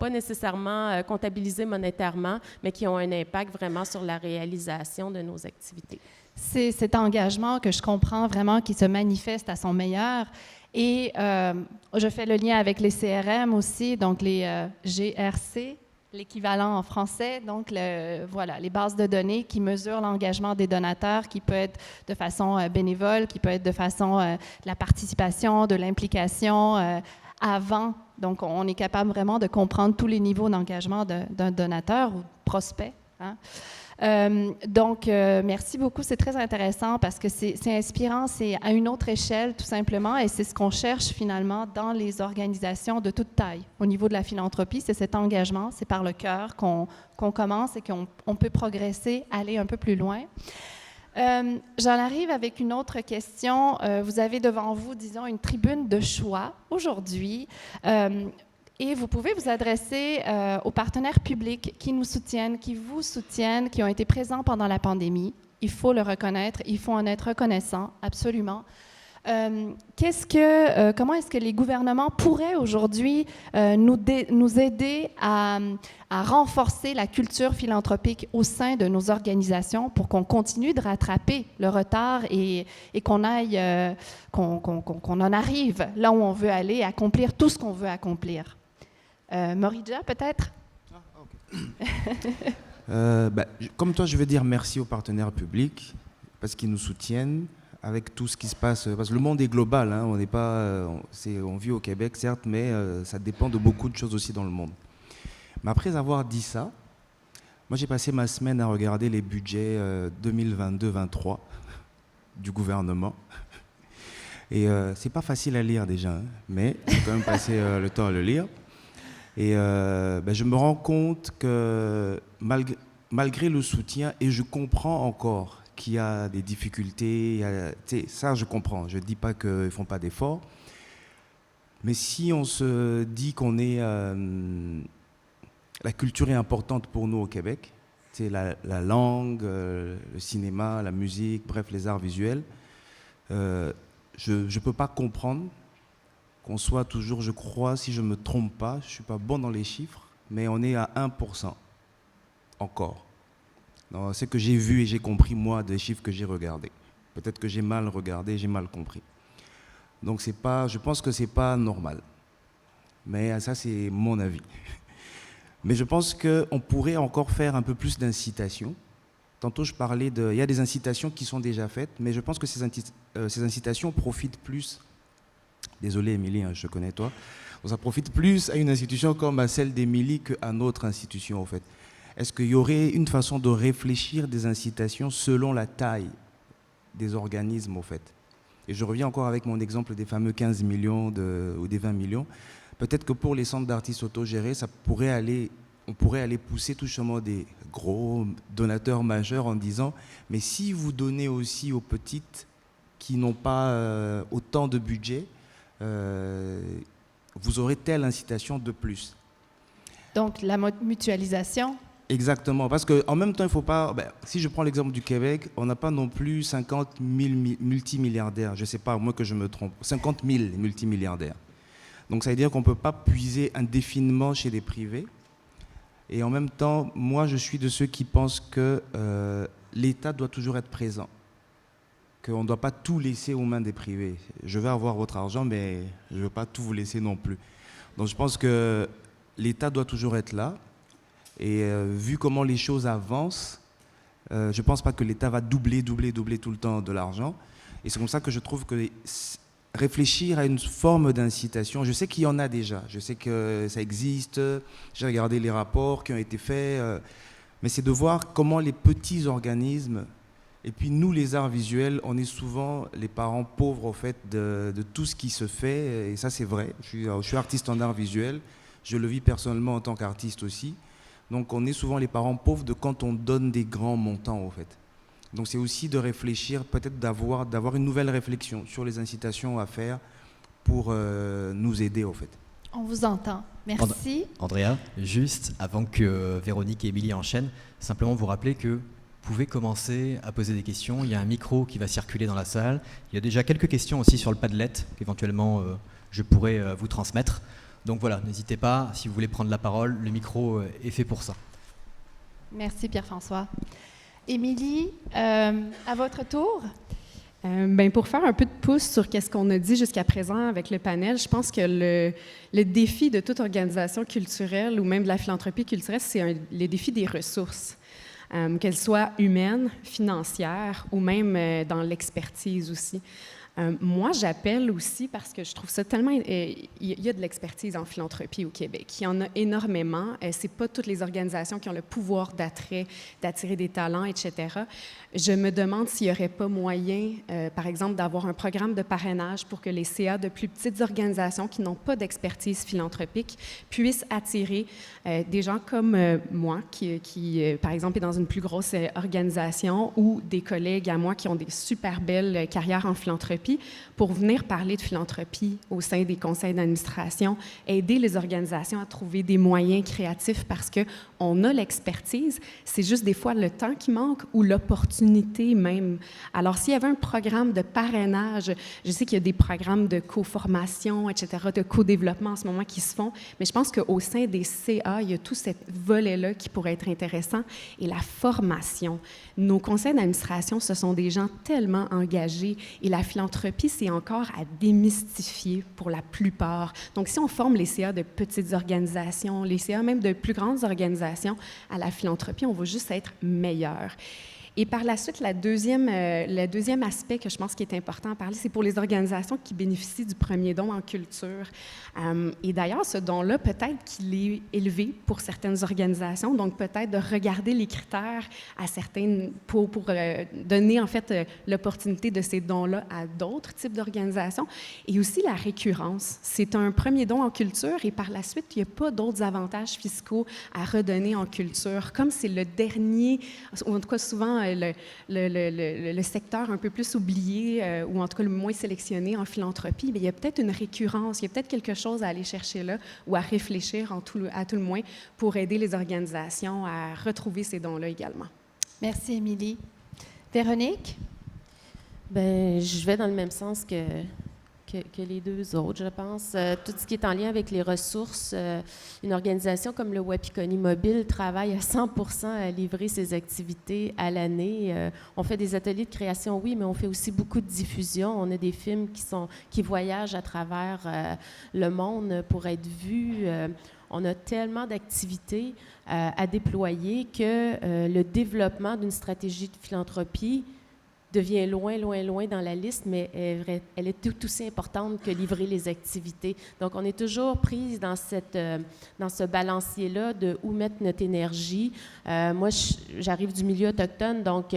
nécessairement comptabilisées monétairement, mais qui ont un impact vraiment sur la réalisation de nos activités.
C'est cet engagement que je comprends vraiment qui se manifeste à son meilleur. Et je fais le lien avec les CRM aussi, donc les GRC, l'équivalent en français, donc voilà, les bases de données qui mesurent l'engagement des donateurs, qui peut être de façon bénévole, qui peut être de façon de la participation, de l'implication avant. Donc, on est capable vraiment de comprendre tous les niveaux d'engagement d'un donateur ou prospect. Hein. Merci beaucoup, c'est très intéressant parce que c'est inspirant, c'est à une autre échelle tout simplement et c'est ce qu'on cherche finalement dans les organisations de toute taille. Au niveau de la philanthropie, c'est cet engagement, c'est par le cœur qu'on commence et qu'on peut progresser, aller un peu plus loin. J'en arrive avec une autre question. Vous avez devant vous, disons, une tribune de choix aujourd'hui. Et vous pouvez vous adresser aux partenaires publics qui nous soutiennent, qui vous soutiennent, qui ont été présents pendant la pandémie. Il faut le reconnaître, il faut en être reconnaissant, absolument. Comment est-ce que les gouvernements pourraient aujourd'hui nous aider à renforcer la culture philanthropique au sein de nos organisations pour qu'on continue de rattraper le retard et qu'on en arrive là où on veut aller, accomplir tout ce qu'on veut accomplir? Moridja, peut-être?
Comme toi, je veux dire merci aux partenaires publics parce qu'ils nous soutiennent avec tout ce qui se passe. Parce que le monde est global, hein, on vit au Québec, certes, mais ça dépend de beaucoup de choses aussi dans le monde. Mais après avoir dit ça, moi j'ai passé ma semaine à regarder les budgets 2022-23 du gouvernement. Et c'est pas facile à lire déjà, hein, mais j'ai quand même passé le temps à le lire. Et je me rends compte que malgré le soutien, et je comprends encore qu'il y a des difficultés, ça je comprends, je ne dis pas qu'ils ne font pas d'efforts, mais si on se dit qu'on est... la culture est importante pour nous au Québec, la langue, le cinéma, la musique, bref, les arts visuels, je ne peux pas comprendre qu'on soit toujours, je crois, si je ne me trompe pas, je ne suis pas bon dans les chiffres, mais on est à 1% encore. C'est ce que j'ai vu et j'ai compris, moi, des chiffres que j'ai regardés. Peut-être que j'ai mal regardé, j'ai mal compris. Donc je pense que ce n'est pas normal. Mais ça, c'est mon avis. Mais je pense qu'on pourrait encore faire un peu plus d'incitation. Tantôt, je parlais il y a des incitations qui sont déjà faites, mais je pense que ces incitations profitent plus. Désolé, Émilie, hein, je connais toi. Ça profite plus à une institution comme à celle d'Émilie qu'à notre institution, en fait. Est-ce qu'il y aurait une façon de réfléchir des incitations selon la taille des organismes, en fait? Et je reviens encore avec mon exemple des fameux 15 millions ou des 20 millions. Peut-être que pour les centres d'artistes autogérés, on pourrait aller pousser tout simplement des gros donateurs majeurs en disant « mais si vous donnez aussi aux petites qui n'ont pas autant de budget, vous aurez telle incitation de plus. »
Donc, la mutualisation.
Exactement, parce qu'en même temps, il ne faut pas... si je prends l'exemple du Québec, on n'a pas non plus 50 000 multimilliardaires, je ne sais pas, à moins que je me trompe, 50 000 multimilliardaires. Donc ça veut dire qu'on ne peut pas puiser indéfiniment chez les privés. Et en même temps, moi, je suis de ceux qui pensent que l'État doit toujours être présent, qu'on ne doit pas tout laisser aux mains des privés. Je vais avoir votre argent, mais je ne veux pas tout vous laisser non plus. Donc je pense que l'État doit toujours être là. Et vu comment les choses avancent, je ne pense pas que l'État va doubler tout le temps de l'argent. Et c'est comme ça que je trouve que réfléchir à une forme d'incitation, je sais qu'il y en a déjà, je sais que ça existe, j'ai regardé les rapports qui ont été faits, mais c'est de voir comment les petits organismes, et puis nous les arts visuels, on est souvent les parents pauvres au fait de tout ce qui se fait, et ça c'est vrai, je suis artiste en arts visuels, je le vis personnellement en tant qu'artiste aussi. Donc on est souvent les parents pauvres de quand on donne des grands montants, au fait. Donc c'est aussi de réfléchir, peut-être d'avoir une nouvelle réflexion sur les incitations à faire pour nous aider, au fait.
On vous entend. Merci.
Andrea, juste avant que Véronique et Émilie enchaînent, simplement vous rappeler que vous pouvez commencer à poser des questions. Il y a un micro qui va circuler dans la salle. Il y a déjà quelques questions aussi sur le Padlet qu'éventuellement je pourrais vous transmettre. Donc voilà, n'hésitez pas, si vous voulez prendre la parole, le micro est fait pour ça.
Merci Pierre-François. Émilie, à votre tour.
Pour faire un peu de pouce sur ce qu'on a dit jusqu'à présent avec le panel, je pense que le défi de toute organisation culturelle ou même de la philanthropie culturelle, c'est le défi des ressources, qu'elles soient humaines, financières ou même dans l'expertise aussi. Moi, j'appelle aussi parce que je trouve ça tellement... Il y a de l'expertise en philanthropie au Québec. Il y en a énormément. C'est pas toutes les organisations qui ont le pouvoir d'attirer des talents, etc. Je me demande s'il n'y aurait pas moyen, par exemple, d'avoir un programme de parrainage pour que les CA de plus petites organisations qui n'ont pas d'expertise philanthropique puissent attirer des gens comme moi, qui par exemple, est dans une plus grosse organisation, ou des collègues à moi qui ont des super belles carrières en philanthropie, pour venir parler de philanthropie au sein des conseils d'administration, aider les organisations à trouver des moyens créatifs parce qu'on a l'expertise, c'est juste des fois le temps qui manque ou l'opportunité même. Alors, s'il y avait un programme de parrainage, je sais qu'il y a des programmes de co-formation, etc., de co-développement en ce moment qui se font, mais je pense qu'au sein des CA, il y a tout ce volet-là qui pourrait être intéressant, et la formation. Nos conseils d'administration, ce sont des gens tellement engagés, et la philanthropie, c'est encore à démystifier pour la plupart. Donc, si on forme les CA de petites organisations, les CA même de plus grandes organisations à la philanthropie, on va juste être meilleur. Et par la suite, le deuxième aspect que je pense qu'il est important à parler, c'est pour les organisations qui bénéficient du premier don en culture. Et d'ailleurs, ce don-là, peut-être qu'il est élevé pour certaines organisations, donc peut-être de regarder les critères à certaines pour donner en fait l'opportunité de ces dons-là à d'autres types d'organisations. Et aussi la récurrence. C'est un premier don en culture et par la suite, il n'y a pas d'autres avantages fiscaux à redonner en culture. Comme c'est le dernier, ou en tout cas souvent le secteur un peu plus oublié ou en tout cas le moins sélectionné en philanthropie, mais il y a peut-être une récurrence, il y a peut-être quelque chose à aller chercher là ou à réfléchir à tout le moins pour aider les organisations à retrouver ces dons-là également.
Merci, Émilie. Véronique?
Je vais dans le même sens que les deux autres, je pense. Tout ce qui est en lien avec les ressources, une organisation comme le Wapikoni Mobile travaille à 100% à livrer ses activités à l'année. On fait des ateliers de création, oui, mais on fait aussi beaucoup de diffusion. On a des films qui voyagent à travers le monde pour être vus. On a tellement d'activités à déployer que le développement d'une stratégie de philanthropie devient loin, loin, loin dans la liste, mais elle est tout aussi importante que livrer les activités. Donc, on est toujours prise dans ce balancier-là de où mettre notre énergie. Moi, j'arrive du milieu autochtone, donc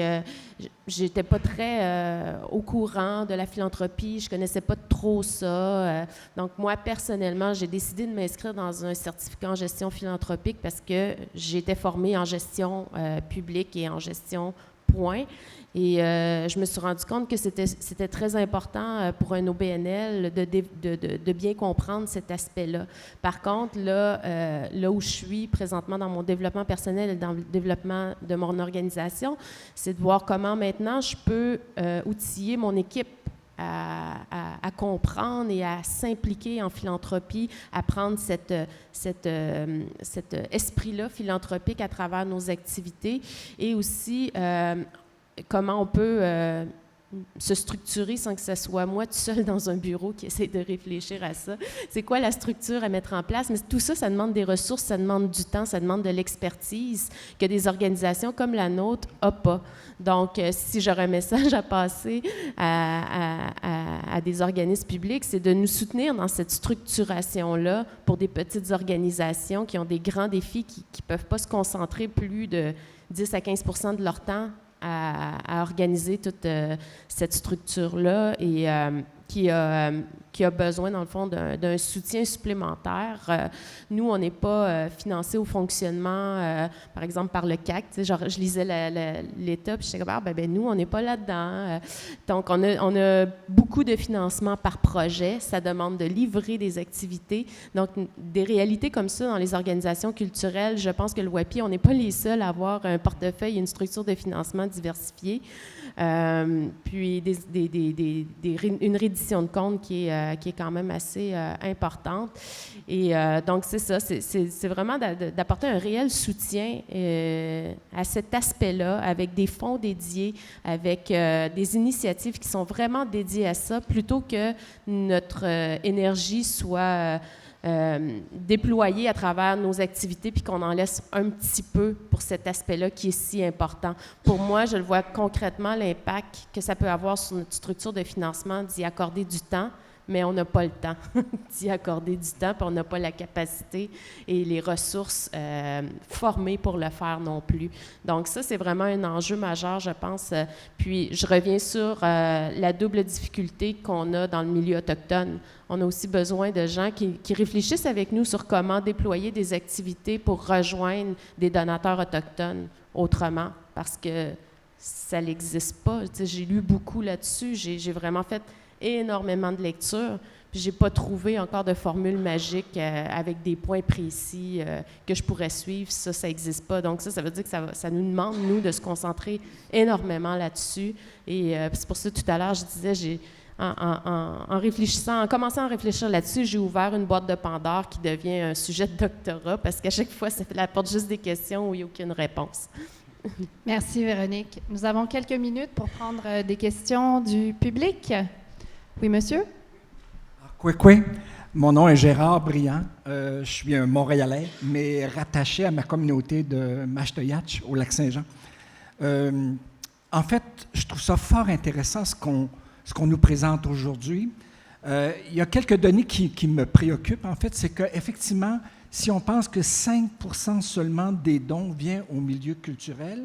j'étais pas très au courant de la philanthropie, je connaissais pas trop ça. Donc, moi, personnellement, j'ai décidé de m'inscrire dans un certificat en gestion philanthropique parce que j'étais formée en gestion publique et en gestion point. Et je me suis rendu compte que c'était très important pour un OBNL de bien comprendre cet aspect-là. Par contre, là où je suis présentement dans mon développement personnel et dans le développement de mon organisation, c'est de voir comment maintenant je peux outiller mon équipe à comprendre et à s'impliquer en philanthropie, à prendre cet esprit-là philanthropique à travers nos activités et aussi comment on peut se structurer sans que ce soit moi tout seul dans un bureau qui essaie de réfléchir à ça. C'est quoi la structure à mettre en place? Mais tout ça, ça demande des ressources, ça demande du temps, ça demande de l'expertise que des organisations comme la nôtre n'ont pas. Donc, si j'aurais un message à passer à des organismes publics, c'est de nous soutenir dans cette structuration-là pour des petites organisations qui ont des grands défis, qui ne peuvent pas se concentrer plus de 10 à 15 % de leur temps à organiser toute cette structure-là et qui a besoin, dans le fond, d'un soutien supplémentaire. Nous, on n'est pas financé au fonctionnement, par exemple, par le CAC. Tu sais, genre, je lisais l'État, puis je disais, nous, on n'est pas là-dedans. Donc, on a beaucoup de financement par projet. Ça demande de livrer des activités. Donc, des réalités comme ça dans les organisations culturelles, je pense que le WAPI, on n'est pas les seuls à avoir un portefeuille et une structure de financement diversifiée. Puis, une reddition de compte qui est quand même assez importante. Et donc, c'est ça, c'est vraiment d'apporter un réel soutien à cet aspect-là, avec des fonds dédiés, avec des initiatives qui sont vraiment dédiées à ça, plutôt que notre énergie soit déployée à travers nos activités, puis qu'on en laisse un petit peu pour cet aspect-là qui est si important. Pour moi, je le vois concrètement, l'impact que ça peut avoir sur notre structure de financement, d'y accorder du temps, mais on n'a pas le temps d'y accorder du temps, puis on n'a pas la capacité et les ressources formées pour le faire non plus. Donc ça, c'est vraiment un enjeu majeur, je pense. Puis je reviens sur la double difficulté qu'on a dans le milieu autochtone. On a aussi besoin de gens qui réfléchissent avec nous sur comment déployer des activités pour rejoindre des donateurs autochtones autrement, parce que ça n'existe pas. Tu sais, j'ai lu beaucoup là-dessus, j'ai vraiment fait énormément de lectures, puis j'ai pas trouvé encore de formule magique avec des points précis que je pourrais suivre. Ça n'existe pas. Donc ça veut dire que ça nous demande, nous, de se concentrer énormément là-dessus. Et c'est pour ça, tout à l'heure, je disais, en réfléchissant, en commençant à réfléchir là-dessus, j'ai ouvert une boîte de Pandore qui devient un sujet de doctorat, parce qu'à chaque fois, ça apporte juste des questions où il n'y a aucune réponse.
Merci, Véronique. Nous avons quelques minutes pour prendre des questions du public. Oui, monsieur?
Kwekwe. Mon nom est Gérard Briand. Je suis un Montréalais, mais rattaché à ma communauté de Mashteuiatsh, au Lac-Saint-Jean. En fait, je trouve ça fort intéressant ce qu'on nous présente aujourd'hui. Il y a quelques données qui me préoccupent, en fait, c'est qu'effectivement, si on pense que 5% seulement des dons viennent au milieu culturel,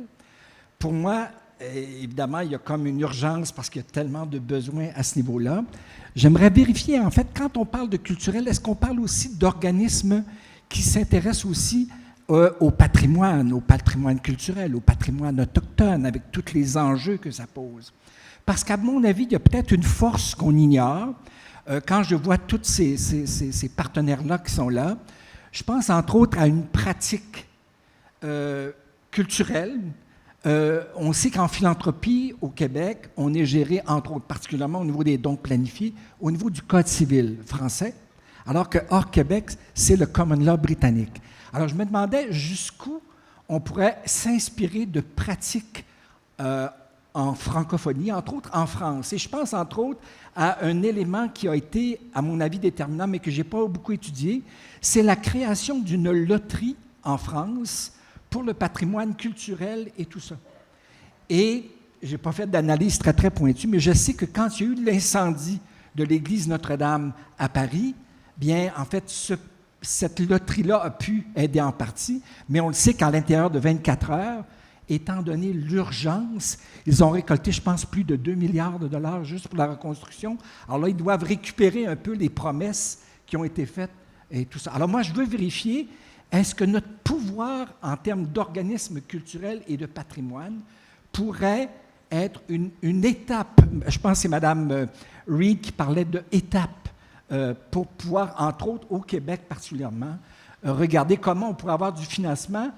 pour moi, évidemment, il y a comme une urgence parce qu'il y a tellement de besoins à ce niveau-là. J'aimerais vérifier, en fait, quand on parle de culturel, est-ce qu'on parle aussi d'organismes qui s'intéressent aussi au patrimoine culturel, au patrimoine autochtone, avec tous les enjeux que ça pose? Parce qu'à mon avis, il y a peut-être une force qu'on ignore. Quand je vois tous ces partenaires-là qui sont là, je pense entre autres à une pratique culturelle On sait qu'en philanthropie, au Québec, on est géré, entre autres, particulièrement au niveau des dons planifiés, au niveau du Code civil français, alors que hors Québec, c'est le common law britannique. Alors, je me demandais jusqu'où on pourrait s'inspirer de pratiques en francophonie, entre autres en France. Et je pense, entre autres, à un élément qui a été, à mon avis, déterminant, mais que je n'ai pas beaucoup étudié, c'est la création d'une loterie en France pour le patrimoine culturel et tout ça. Et je n'ai pas fait d'analyse très, très pointue, mais je sais que quand il y a eu l'incendie de l'église Notre-Dame à Paris, bien, en fait, cette loterie-là a pu aider en partie, mais on le sait qu'à l'intérieur de 24 heures, étant donné l'urgence, ils ont récolté, je pense, plus de 2 milliards de dollars juste pour la reconstruction. Alors là, ils doivent récupérer un peu les promesses qui ont été faites et tout ça. Alors moi, je veux vérifier, est-ce que notre pouvoir en termes d'organisme culturel et de patrimoine pourrait être une étape, je pense que c'est Mme Reid qui parlait d'étape, pour pouvoir, entre autres, au Québec particulièrement, regarder comment on pourrait avoir du financement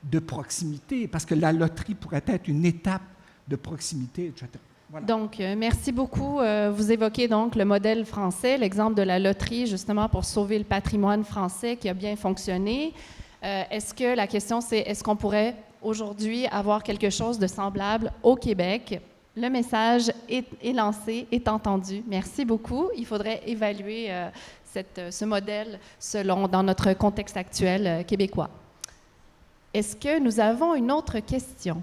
de proximité, parce que la loterie pourrait être une étape de proximité, etc. Voilà.
Donc, merci beaucoup. Vous évoquez donc le modèle français, l'exemple de la loterie, justement, pour sauver le patrimoine français qui a bien fonctionné. Est-ce que la question, c'est est-ce qu'on pourrait aujourd'hui avoir quelque chose de semblable au Québec? Le message est lancé, est entendu. Merci beaucoup. Il faudrait évaluer ce modèle dans notre contexte actuel québécois. Est-ce que nous avons une autre question?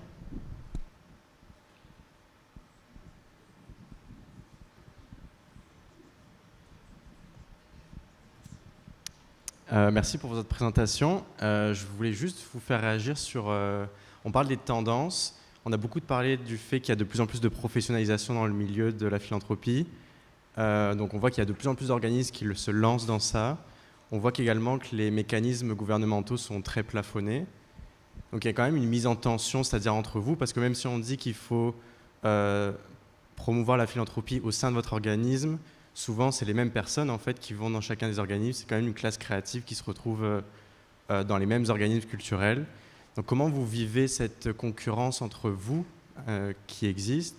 Merci pour votre présentation. Je voulais juste vous faire réagir sur... on parle des tendances. On a beaucoup parlé du fait qu'il y a de plus en plus de professionnalisation dans le milieu de la philanthropie. Donc on voit qu'il y a de plus en plus d'organismes qui se lancent dans ça. On voit également que les mécanismes gouvernementaux sont très plafonnés. Donc il y a quand même une mise en tension, c'est-à-dire entre vous, parce que même si on dit qu'il faut promouvoir la philanthropie au sein de votre organisme, souvent c'est les mêmes personnes en fait qui vont dans chacun des organismes. C'est quand même une classe créative qui se retrouve dans les mêmes organismes culturels. Donc comment vous vivez cette concurrence entre vous qui existe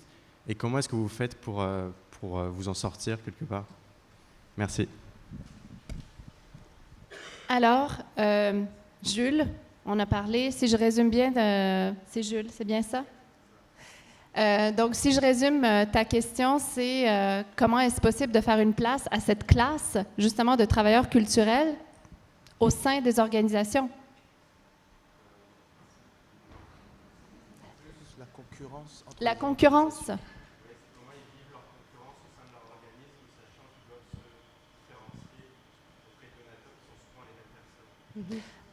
et comment est-ce que vous faites pour vous en sortir quelque part? Merci.
Alors, Jules, on a parlé, si je résume bien, c'est Jules, c'est bien ça? Donc, si je résume ta question, c'est comment est-ce possible de faire une place à cette classe, justement, de travailleurs culturels au sein des organisations? La concurrence.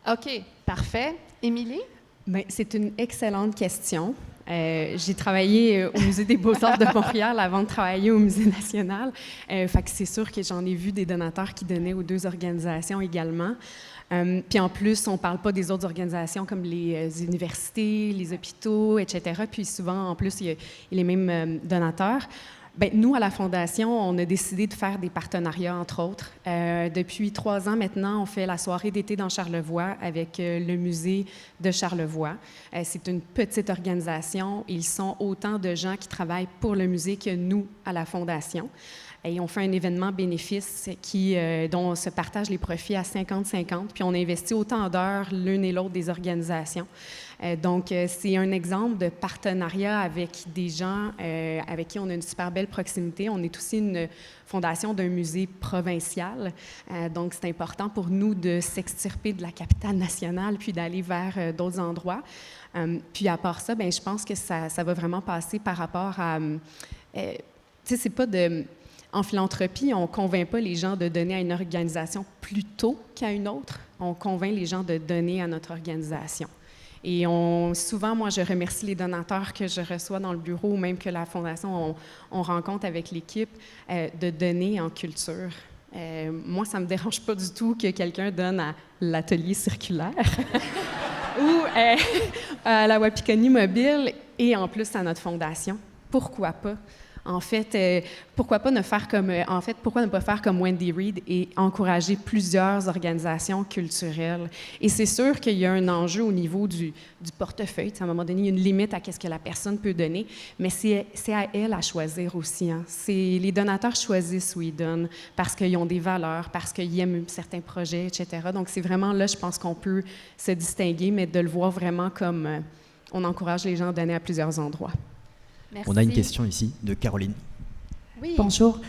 OK, parfait. Émilie?
Bien, c'est une excellente question. J'ai travaillé au Musée des Beaux-Arts de Montréal avant de travailler au Musée national. Fait que c'est sûr que j'en ai vu des donateurs qui donnaient aux deux organisations également. Puis en plus, on ne parle pas des autres organisations comme les universités, les hôpitaux, etc. Puis souvent, en plus, il y a les mêmes donateurs. Bien, nous, à la Fondation, on a décidé de faire des partenariats, entre autres. Depuis 3 ans maintenant, on fait la soirée d'été dans Charlevoix avec le musée de Charlevoix. C'est une petite organisation. Ils sont autant de gens qui travaillent pour le musée que nous, à la Fondation. Et on fait un événement bénéfice dont on se partage les profits à 50-50, puis on investit autant d'heures l'une et l'autre des organisations. Donc, c'est un exemple de partenariat avec des gens avec qui on a une super belle proximité. On est aussi une fondation d'un musée provincial. Donc, c'est important pour nous de s'extirper de la capitale nationale puis d'aller vers d'autres endroits. Puis, à part ça, bien, je pense que ça va vraiment passer par rapport à... tu sais, c'est pas de... En philanthropie, on ne convainc pas les gens de donner à une organisation plus tôt qu'à une autre. On convainc les gens de donner à notre organisation. Et souvent, moi, je remercie les donateurs que je reçois dans le bureau ou même que la Fondation, on rencontre avec l'équipe, de donner en culture. Moi, ça ne me dérange pas du tout que quelqu'un donne à l'atelier circulaire ou à la Wapikoni Mobile et en plus à notre Fondation. Pourquoi pas? En fait, pourquoi ne pas faire comme Wendy Reid et encourager plusieurs organisations culturelles? Et c'est sûr qu'il y a un enjeu au niveau du portefeuille. À un moment donné, il y a une limite à ce que la personne peut donner, mais c'est à elle à choisir aussi. Hein. Les donateurs choisissent où ils donnent parce qu'ils ont des valeurs, parce qu'ils aiment certains projets, etc. Donc, c'est vraiment là, je pense qu'on peut se distinguer, mais de le voir vraiment comme on encourage les gens à donner à plusieurs endroits.
Merci.
On a une question ici de Caroline.
Oui.
Bonjour,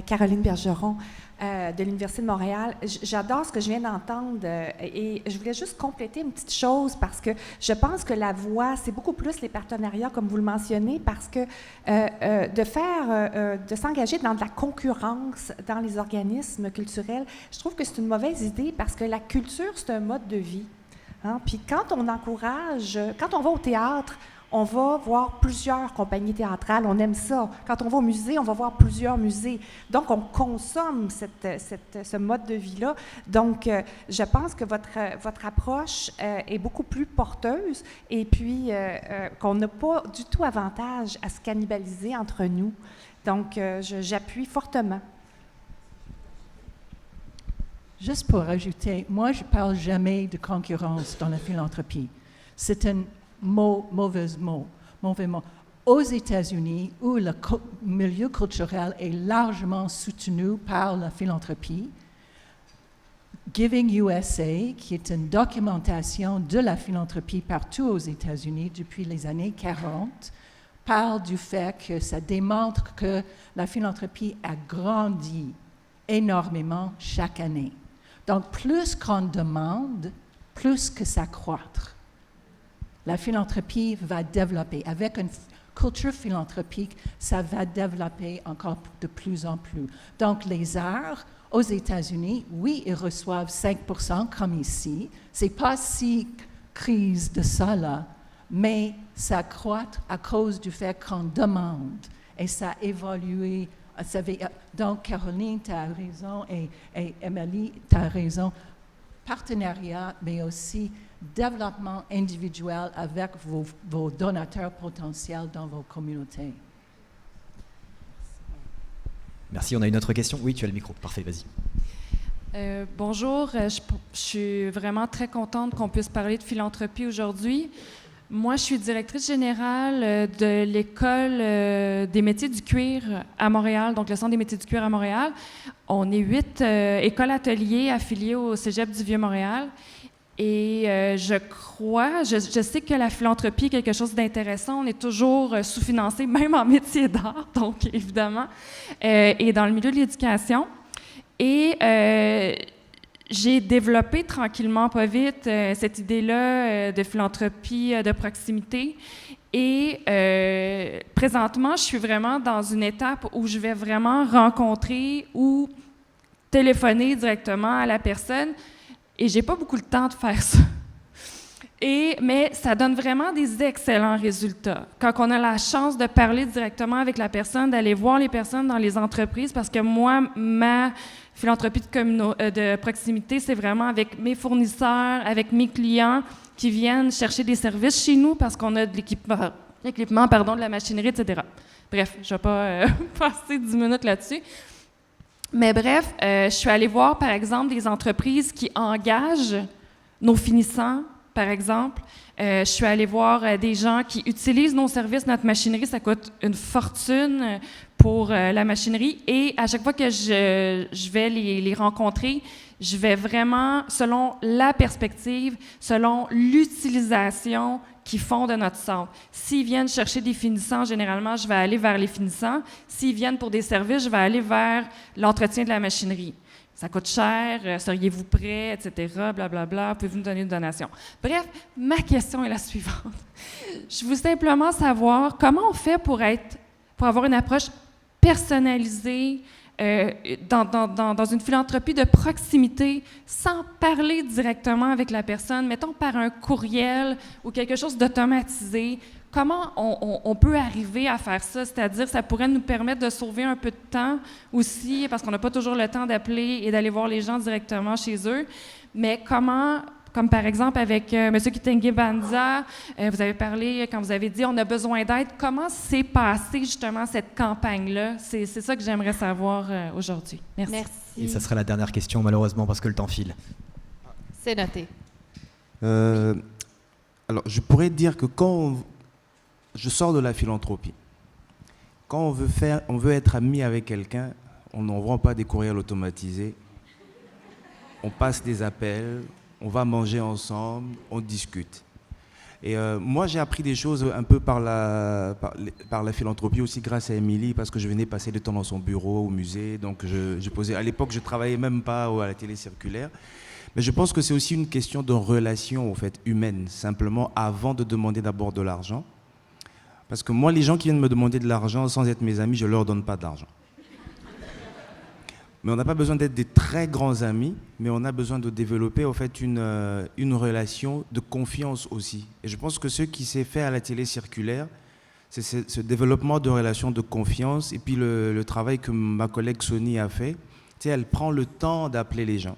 Caroline Bergeron de l'Université de Montréal. J'adore ce que je viens d'entendre et je voulais juste compléter une petite chose parce que je pense que la voix, c'est beaucoup plus les partenariats, comme vous le mentionnez, parce que de s'engager dans de la concurrence dans les organismes culturels, je trouve que c'est une mauvaise idée parce que la culture, c'est un mode de vie. Hein? Puis quand on va au théâtre, on va voir plusieurs compagnies théâtrales, on aime ça. Quand on va au musée, on va voir plusieurs musées. Donc, on consomme ce mode de vie-là. Donc, je pense que votre approche est beaucoup plus porteuse et puis qu'on n'a pas du tout avantage à se cannibaliser entre nous. Donc, j'appuie fortement.
Juste pour ajouter, moi, je ne parle jamais de concurrence dans la philanthropie. C'est un mauvais mot. Aux États-Unis, où le milieu culturel est largement soutenu par la philanthropie, Giving USA, qui est une documentation de la philanthropie partout aux États-Unis depuis les années 40, parle du fait que ça démontre que la philanthropie a grandi énormément chaque année. Donc, plus qu'on demande, plus que ça croître. La philanthropie va développer. Avec une culture philanthropique, ça va développer encore de plus en plus. Donc, les arts, aux États-Unis, oui, ils reçoivent 5% comme ici. Ce n'est pas si crise de ça, là, mais ça croît à cause du fait qu'on demande. Et ça a évolué. Donc, Caroline, tu as raison, et Emily, tu as raison. Partenariat, mais aussi développement individuel avec vos donateurs potentiels dans vos communautés.
Merci, on a une autre question. Oui, tu as le micro. Parfait, vas-y.
Bonjour, je suis vraiment très contente qu'on puisse parler de philanthropie aujourd'hui. Moi, je suis directrice générale de l'École des métiers du cuir à Montréal, donc le Centre des métiers du cuir à Montréal. On est 8 écoles-ateliers affiliées au Cégep du Vieux-Montréal. Et je sais que la philanthropie est quelque chose d'intéressant. On est toujours sous-financé, même en métier d'art, donc évidemment, et dans le milieu de l'éducation. Et j'ai développé tranquillement, pas vite, cette idée-là de philanthropie de proximité. Et présentement, je suis vraiment dans une étape où je vais vraiment rencontrer ou téléphoner directement à la personne. Et j'ai pas beaucoup le temps de faire ça. Mais ça donne vraiment des excellents résultats. Quand on a la chance de parler directement avec la personne, d'aller voir les personnes dans les entreprises, parce que moi, ma philanthropie de proximité, c'est vraiment avec mes fournisseurs, avec mes clients qui viennent chercher des services chez nous parce qu'on a de l'équipement, de la machinerie, etc. Bref, je ne vais pas passer 10 minutes là-dessus. Mais bref, je suis allée voir, par exemple, des entreprises qui engagent nos finissants, par exemple. Je suis allée voir des gens qui utilisent nos services, notre machinerie. Ça coûte une fortune pour la machinerie. Et à chaque fois que je vais les rencontrer, je vais vraiment, selon la perspective, selon l'utilisation qu'ils font de notre centre. S'ils viennent chercher des finissants, généralement, je vais aller vers les finissants. S'ils viennent pour des services, je vais aller vers l'entretien de la machinerie. Ça coûte cher, seriez-vous prêt, etc., blablabla, pouvez-vous nous donner une donation? Bref, ma question est la suivante. Je veux simplement savoir comment on fait pour avoir une approche personnalisée dans une philanthropie de proximité, sans parler directement avec la personne, mettons par un courriel ou quelque chose d'automatisé. Comment on peut arriver à faire ça? C'est-à-dire, ça pourrait nous permettre de sauver un peu de temps aussi, parce qu'on n'a pas toujours le temps d'appeler et d'aller voir les gens directement chez eux. Mais comment comme par exemple avec M. Kitenge Banza, vous avez parlé, quand vous avez dit « on a besoin d'aide », comment s'est passée justement cette campagne-là? C'est ça que j'aimerais savoir aujourd'hui. Merci.
Merci.
Et ça sera la dernière question, malheureusement, parce que le temps file.
C'est noté.
Alors, je pourrais dire que je sors de la philanthropie. Quand on veut être ami avec quelqu'un, on n'envoie pas des courriels automatisés. On passe des appels, on va manger ensemble, on discute. Et moi, j'ai appris des choses un peu par la philanthropie aussi grâce à Émilie, parce que je venais passer du temps dans son bureau, au musée. Donc, à l'époque, je ne travaillais même pas à la télé circulaire. Mais je pense que c'est aussi une question de relation, en fait, humaine, simplement, avant de demander d'abord de l'argent. Parce que moi, les gens qui viennent me demander de l'argent sans être mes amis, je ne leur donne pas d'argent. Mais on n'a pas besoin d'être des très grands amis, mais on a besoin de développer, en fait, une relation de confiance aussi. Et je pense que ce qui s'est fait à la télé circulaire, c'est ce développement de relations de confiance, et puis le travail que ma collègue Sony a fait. Tu sais, elle prend le temps d'appeler les gens.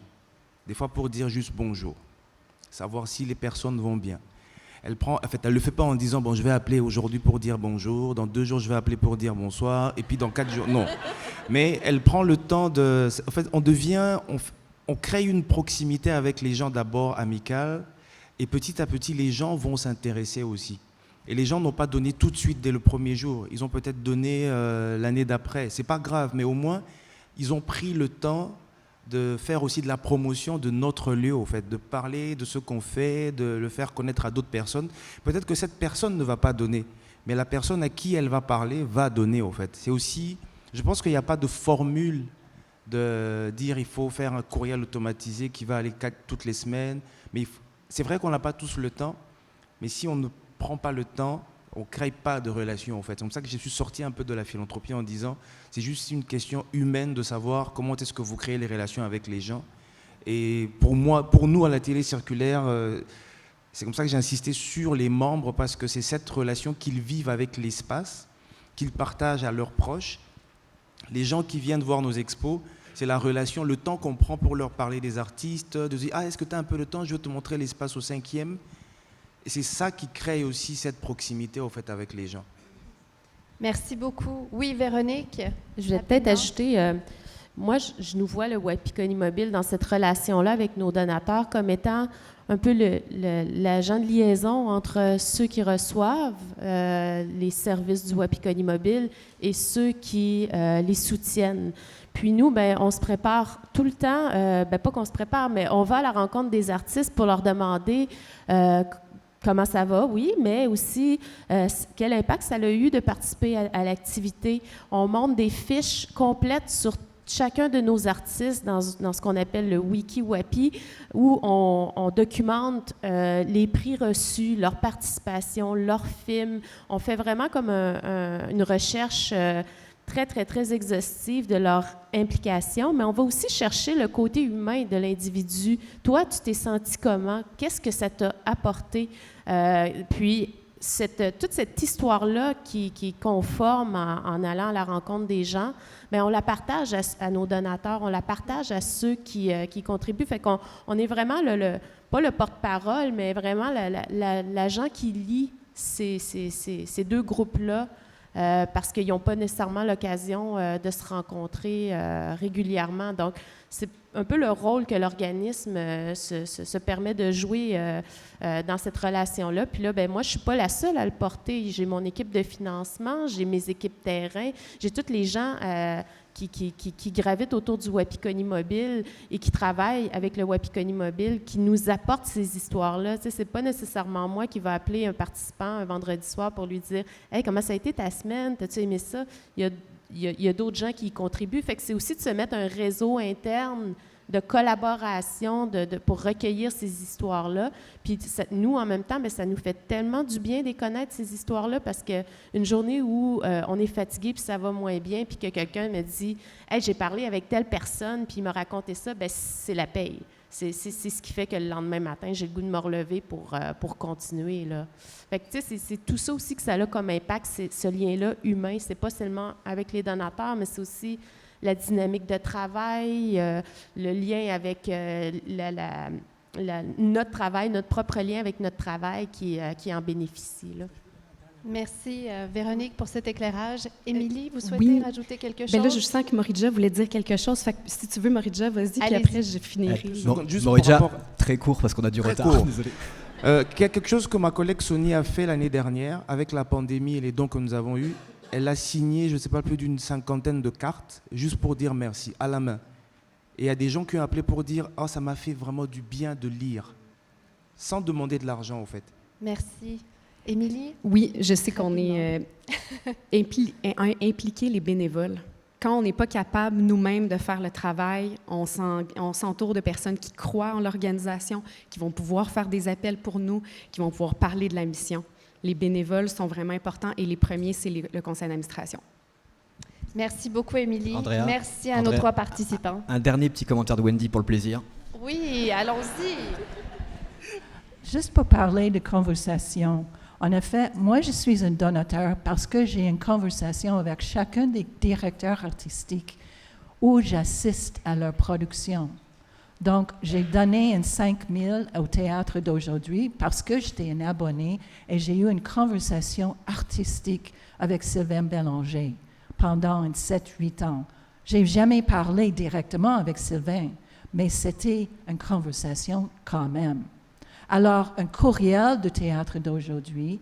Des fois pour dire juste bonjour, savoir si les personnes vont bien. Elle ne le fait pas en disant, bon, je vais appeler aujourd'hui pour dire bonjour, dans 2 jours, je vais appeler pour dire bonsoir, et puis dans 4 jours, non. Mais elle prend le temps de... En fait, on crée une proximité avec les gens d'abord amicale, et petit à petit, les gens vont s'intéresser aussi. Et les gens n'ont pas donné tout de suite dès le premier jour. Ils ont peut-être donné l'année d'après. C'est pas grave, mais au moins, ils ont pris le temps de faire aussi de la promotion de notre lieu, au fait, de parler de ce qu'on fait, de le faire connaître à d'autres personnes. Peut-être que cette personne ne va pas donner, mais la personne à qui elle va parler va donner, au fait. C'est aussi, je pense qu'il n'y a pas de formule de dire il faut faire un courriel automatisé qui va aller toutes les semaines. Mais c'est vrai qu'on n'a pas tous le temps, mais si on ne prend pas le temps, on ne crée pas de relation, en fait. C'est comme ça que je suis sorti un peu de la philanthropie en disant c'est juste une question humaine de savoir comment est-ce que vous créez les relations avec les gens. Et pour nous, à la télé circulaire, c'est comme ça que j'ai insisté sur les membres, parce que c'est cette relation qu'ils vivent avec l'espace, qu'ils partagent à leurs proches. Les gens qui viennent voir nos expos, c'est la relation, le temps qu'on prend pour leur parler des artistes, de dire « Ah, est-ce que tu as un peu de temps? Je vais te montrer l'espace au 5e ». Et c'est ça qui crée aussi cette proximité, au fait, avec les gens.
Merci beaucoup. Oui, Véronique?
Je vais peut-être ajouter, moi, je nous vois le Wapikoni Mobile dans cette relation-là avec nos donateurs comme étant un peu l'agent de liaison entre ceux qui reçoivent les services du Wapikoni Mobile et ceux qui les soutiennent. Puis nous, on se prépare tout le temps, pas qu'on se prépare, mais on va à la rencontre des artistes pour leur demander comment ça va, oui, mais aussi quel impact ça a eu de participer à l'activité. On monte des fiches complètes sur chacun de nos artistes dans ce qu'on appelle le Wiki Wapi, où on documente les prix reçus, leur participation, leurs films. On fait vraiment comme une recherche très, très, très exhaustive de leur implication, mais on va aussi chercher le côté humain de l'individu. Toi, tu t'es senti comment? Qu'est-ce que ça t'a apporté? Puis, toute cette histoire-là qui est conforme en allant à la rencontre des gens, bien, on la partage à nos donateurs, on la partage à ceux qui contribuent. Fait qu'on est vraiment, pas le porte-parole, mais vraiment l'agent qui lie ces 2 groupes-là, parce qu'ils n'ont pas nécessairement l'occasion de se rencontrer régulièrement. Donc, c'est un peu le rôle que l'organisme se permet de jouer dans cette relation-là. Puis là, moi, je ne suis pas la seule à le porter. J'ai mon équipe de financement, j'ai mes équipes terrain, j'ai tous les gens qui gravitent autour du Wapikoni Mobile et qui travaillent avec le Wapikoni Mobile, qui nous apportent ces histoires-là. Tu sais, c'est pas nécessairement moi qui va appeler un participant un vendredi soir pour lui dire « Hey, comment ça a été ta semaine? T'as-tu aimé ça? » Il y a d'autres gens qui y contribuent. Fait que c'est aussi de se mettre un réseau interne de collaboration pour recueillir ces histoires-là. Puis nous, en même temps, ça nous fait tellement du bien de connaître ces histoires-là, parce qu'une journée où on est fatigué puis ça va moins bien, puis que quelqu'un me dit « Hey, j'ai parlé avec telle personne, puis il m'a raconté ça », c'est la paye. C'est ce qui fait que le lendemain matin, j'ai le goût de me relever pour continuer, là. Fait que, tu sais, c'est tout ça aussi que ça a comme impact, ce lien-là humain. C'est pas seulement avec les donateurs, mais c'est aussi la dynamique de travail, le lien avec notre travail, notre propre lien avec notre travail qui en bénéficie, là.
Merci, Véronique, pour cet éclairage. Émilie, vous souhaitez rajouter quelque chose?
Bien là, je sens que Moridja voulait dire quelque chose. Fait que si tu veux, Moridja, vas-y, puis
Allez-y.
après, je finirai.
Moridja, très court parce qu'on a du
Très
retard.
court.
Désolé.
Quelque chose que ma collègue Sony a fait l'année dernière, avec la pandémie et les dons que nous avons eus, elle a signé, je ne sais pas, plus d'une 50aine de cartes, juste pour dire merci, à la main. Et il y a des gens qui ont appelé pour dire « Oh, ça m'a fait vraiment du bien de lire », sans demander de l'argent, en fait.
Merci. Émilie?
Oui, je sais qu'on est impliqués les bénévoles. Quand on n'est pas capable nous-mêmes de faire le travail, on s'entoure de personnes qui croient en l'organisation, qui vont pouvoir faire des appels pour nous, qui vont pouvoir parler de la mission. Les bénévoles sont vraiment importants et les premiers, c'est le conseil d'administration.
Merci beaucoup, Émilie.
Andrea,
Merci à nos 3 participants.
Un dernier petit commentaire de Wendy pour le plaisir.
Oui, allons-y.
Juste pour parler de conversation, en effet, moi, je suis un donateur parce que j'ai une conversation avec chacun des directeurs artistiques où j'assiste à leur production. Donc, j'ai donné un 5 000 au théâtre d'aujourd'hui parce que j'étais un abonné et j'ai eu une conversation artistique avec Sylvain Bélanger pendant 7-8 ans. Je n'ai jamais parlé directement avec Sylvain, mais c'était une conversation quand même. Alors, un courriel de théâtre d'aujourd'hui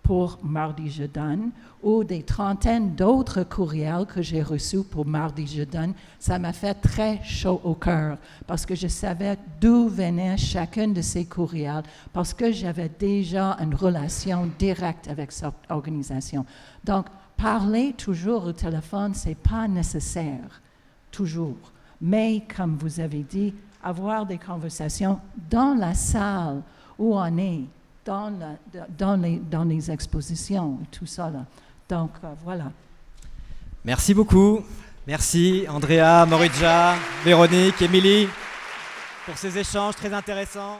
pour Mardi Je Donne ou des trentaines d'autres courriels que j'ai reçus pour Mardi Je Donne, ça m'a fait très chaud au cœur parce que je savais d'où venait chacun de ces courriels parce que j'avais déjà une relation directe avec cette organisation. Donc, parler toujours au téléphone, ce n'est pas nécessaire, toujours. Mais, comme vous avez dit, avoir des conversations dans la salle où on est, dans les expositions, et tout ça. Là. Donc, voilà.
Merci beaucoup. Merci Andrea, Moridja, Véronique, Émilie pour ces échanges très intéressants.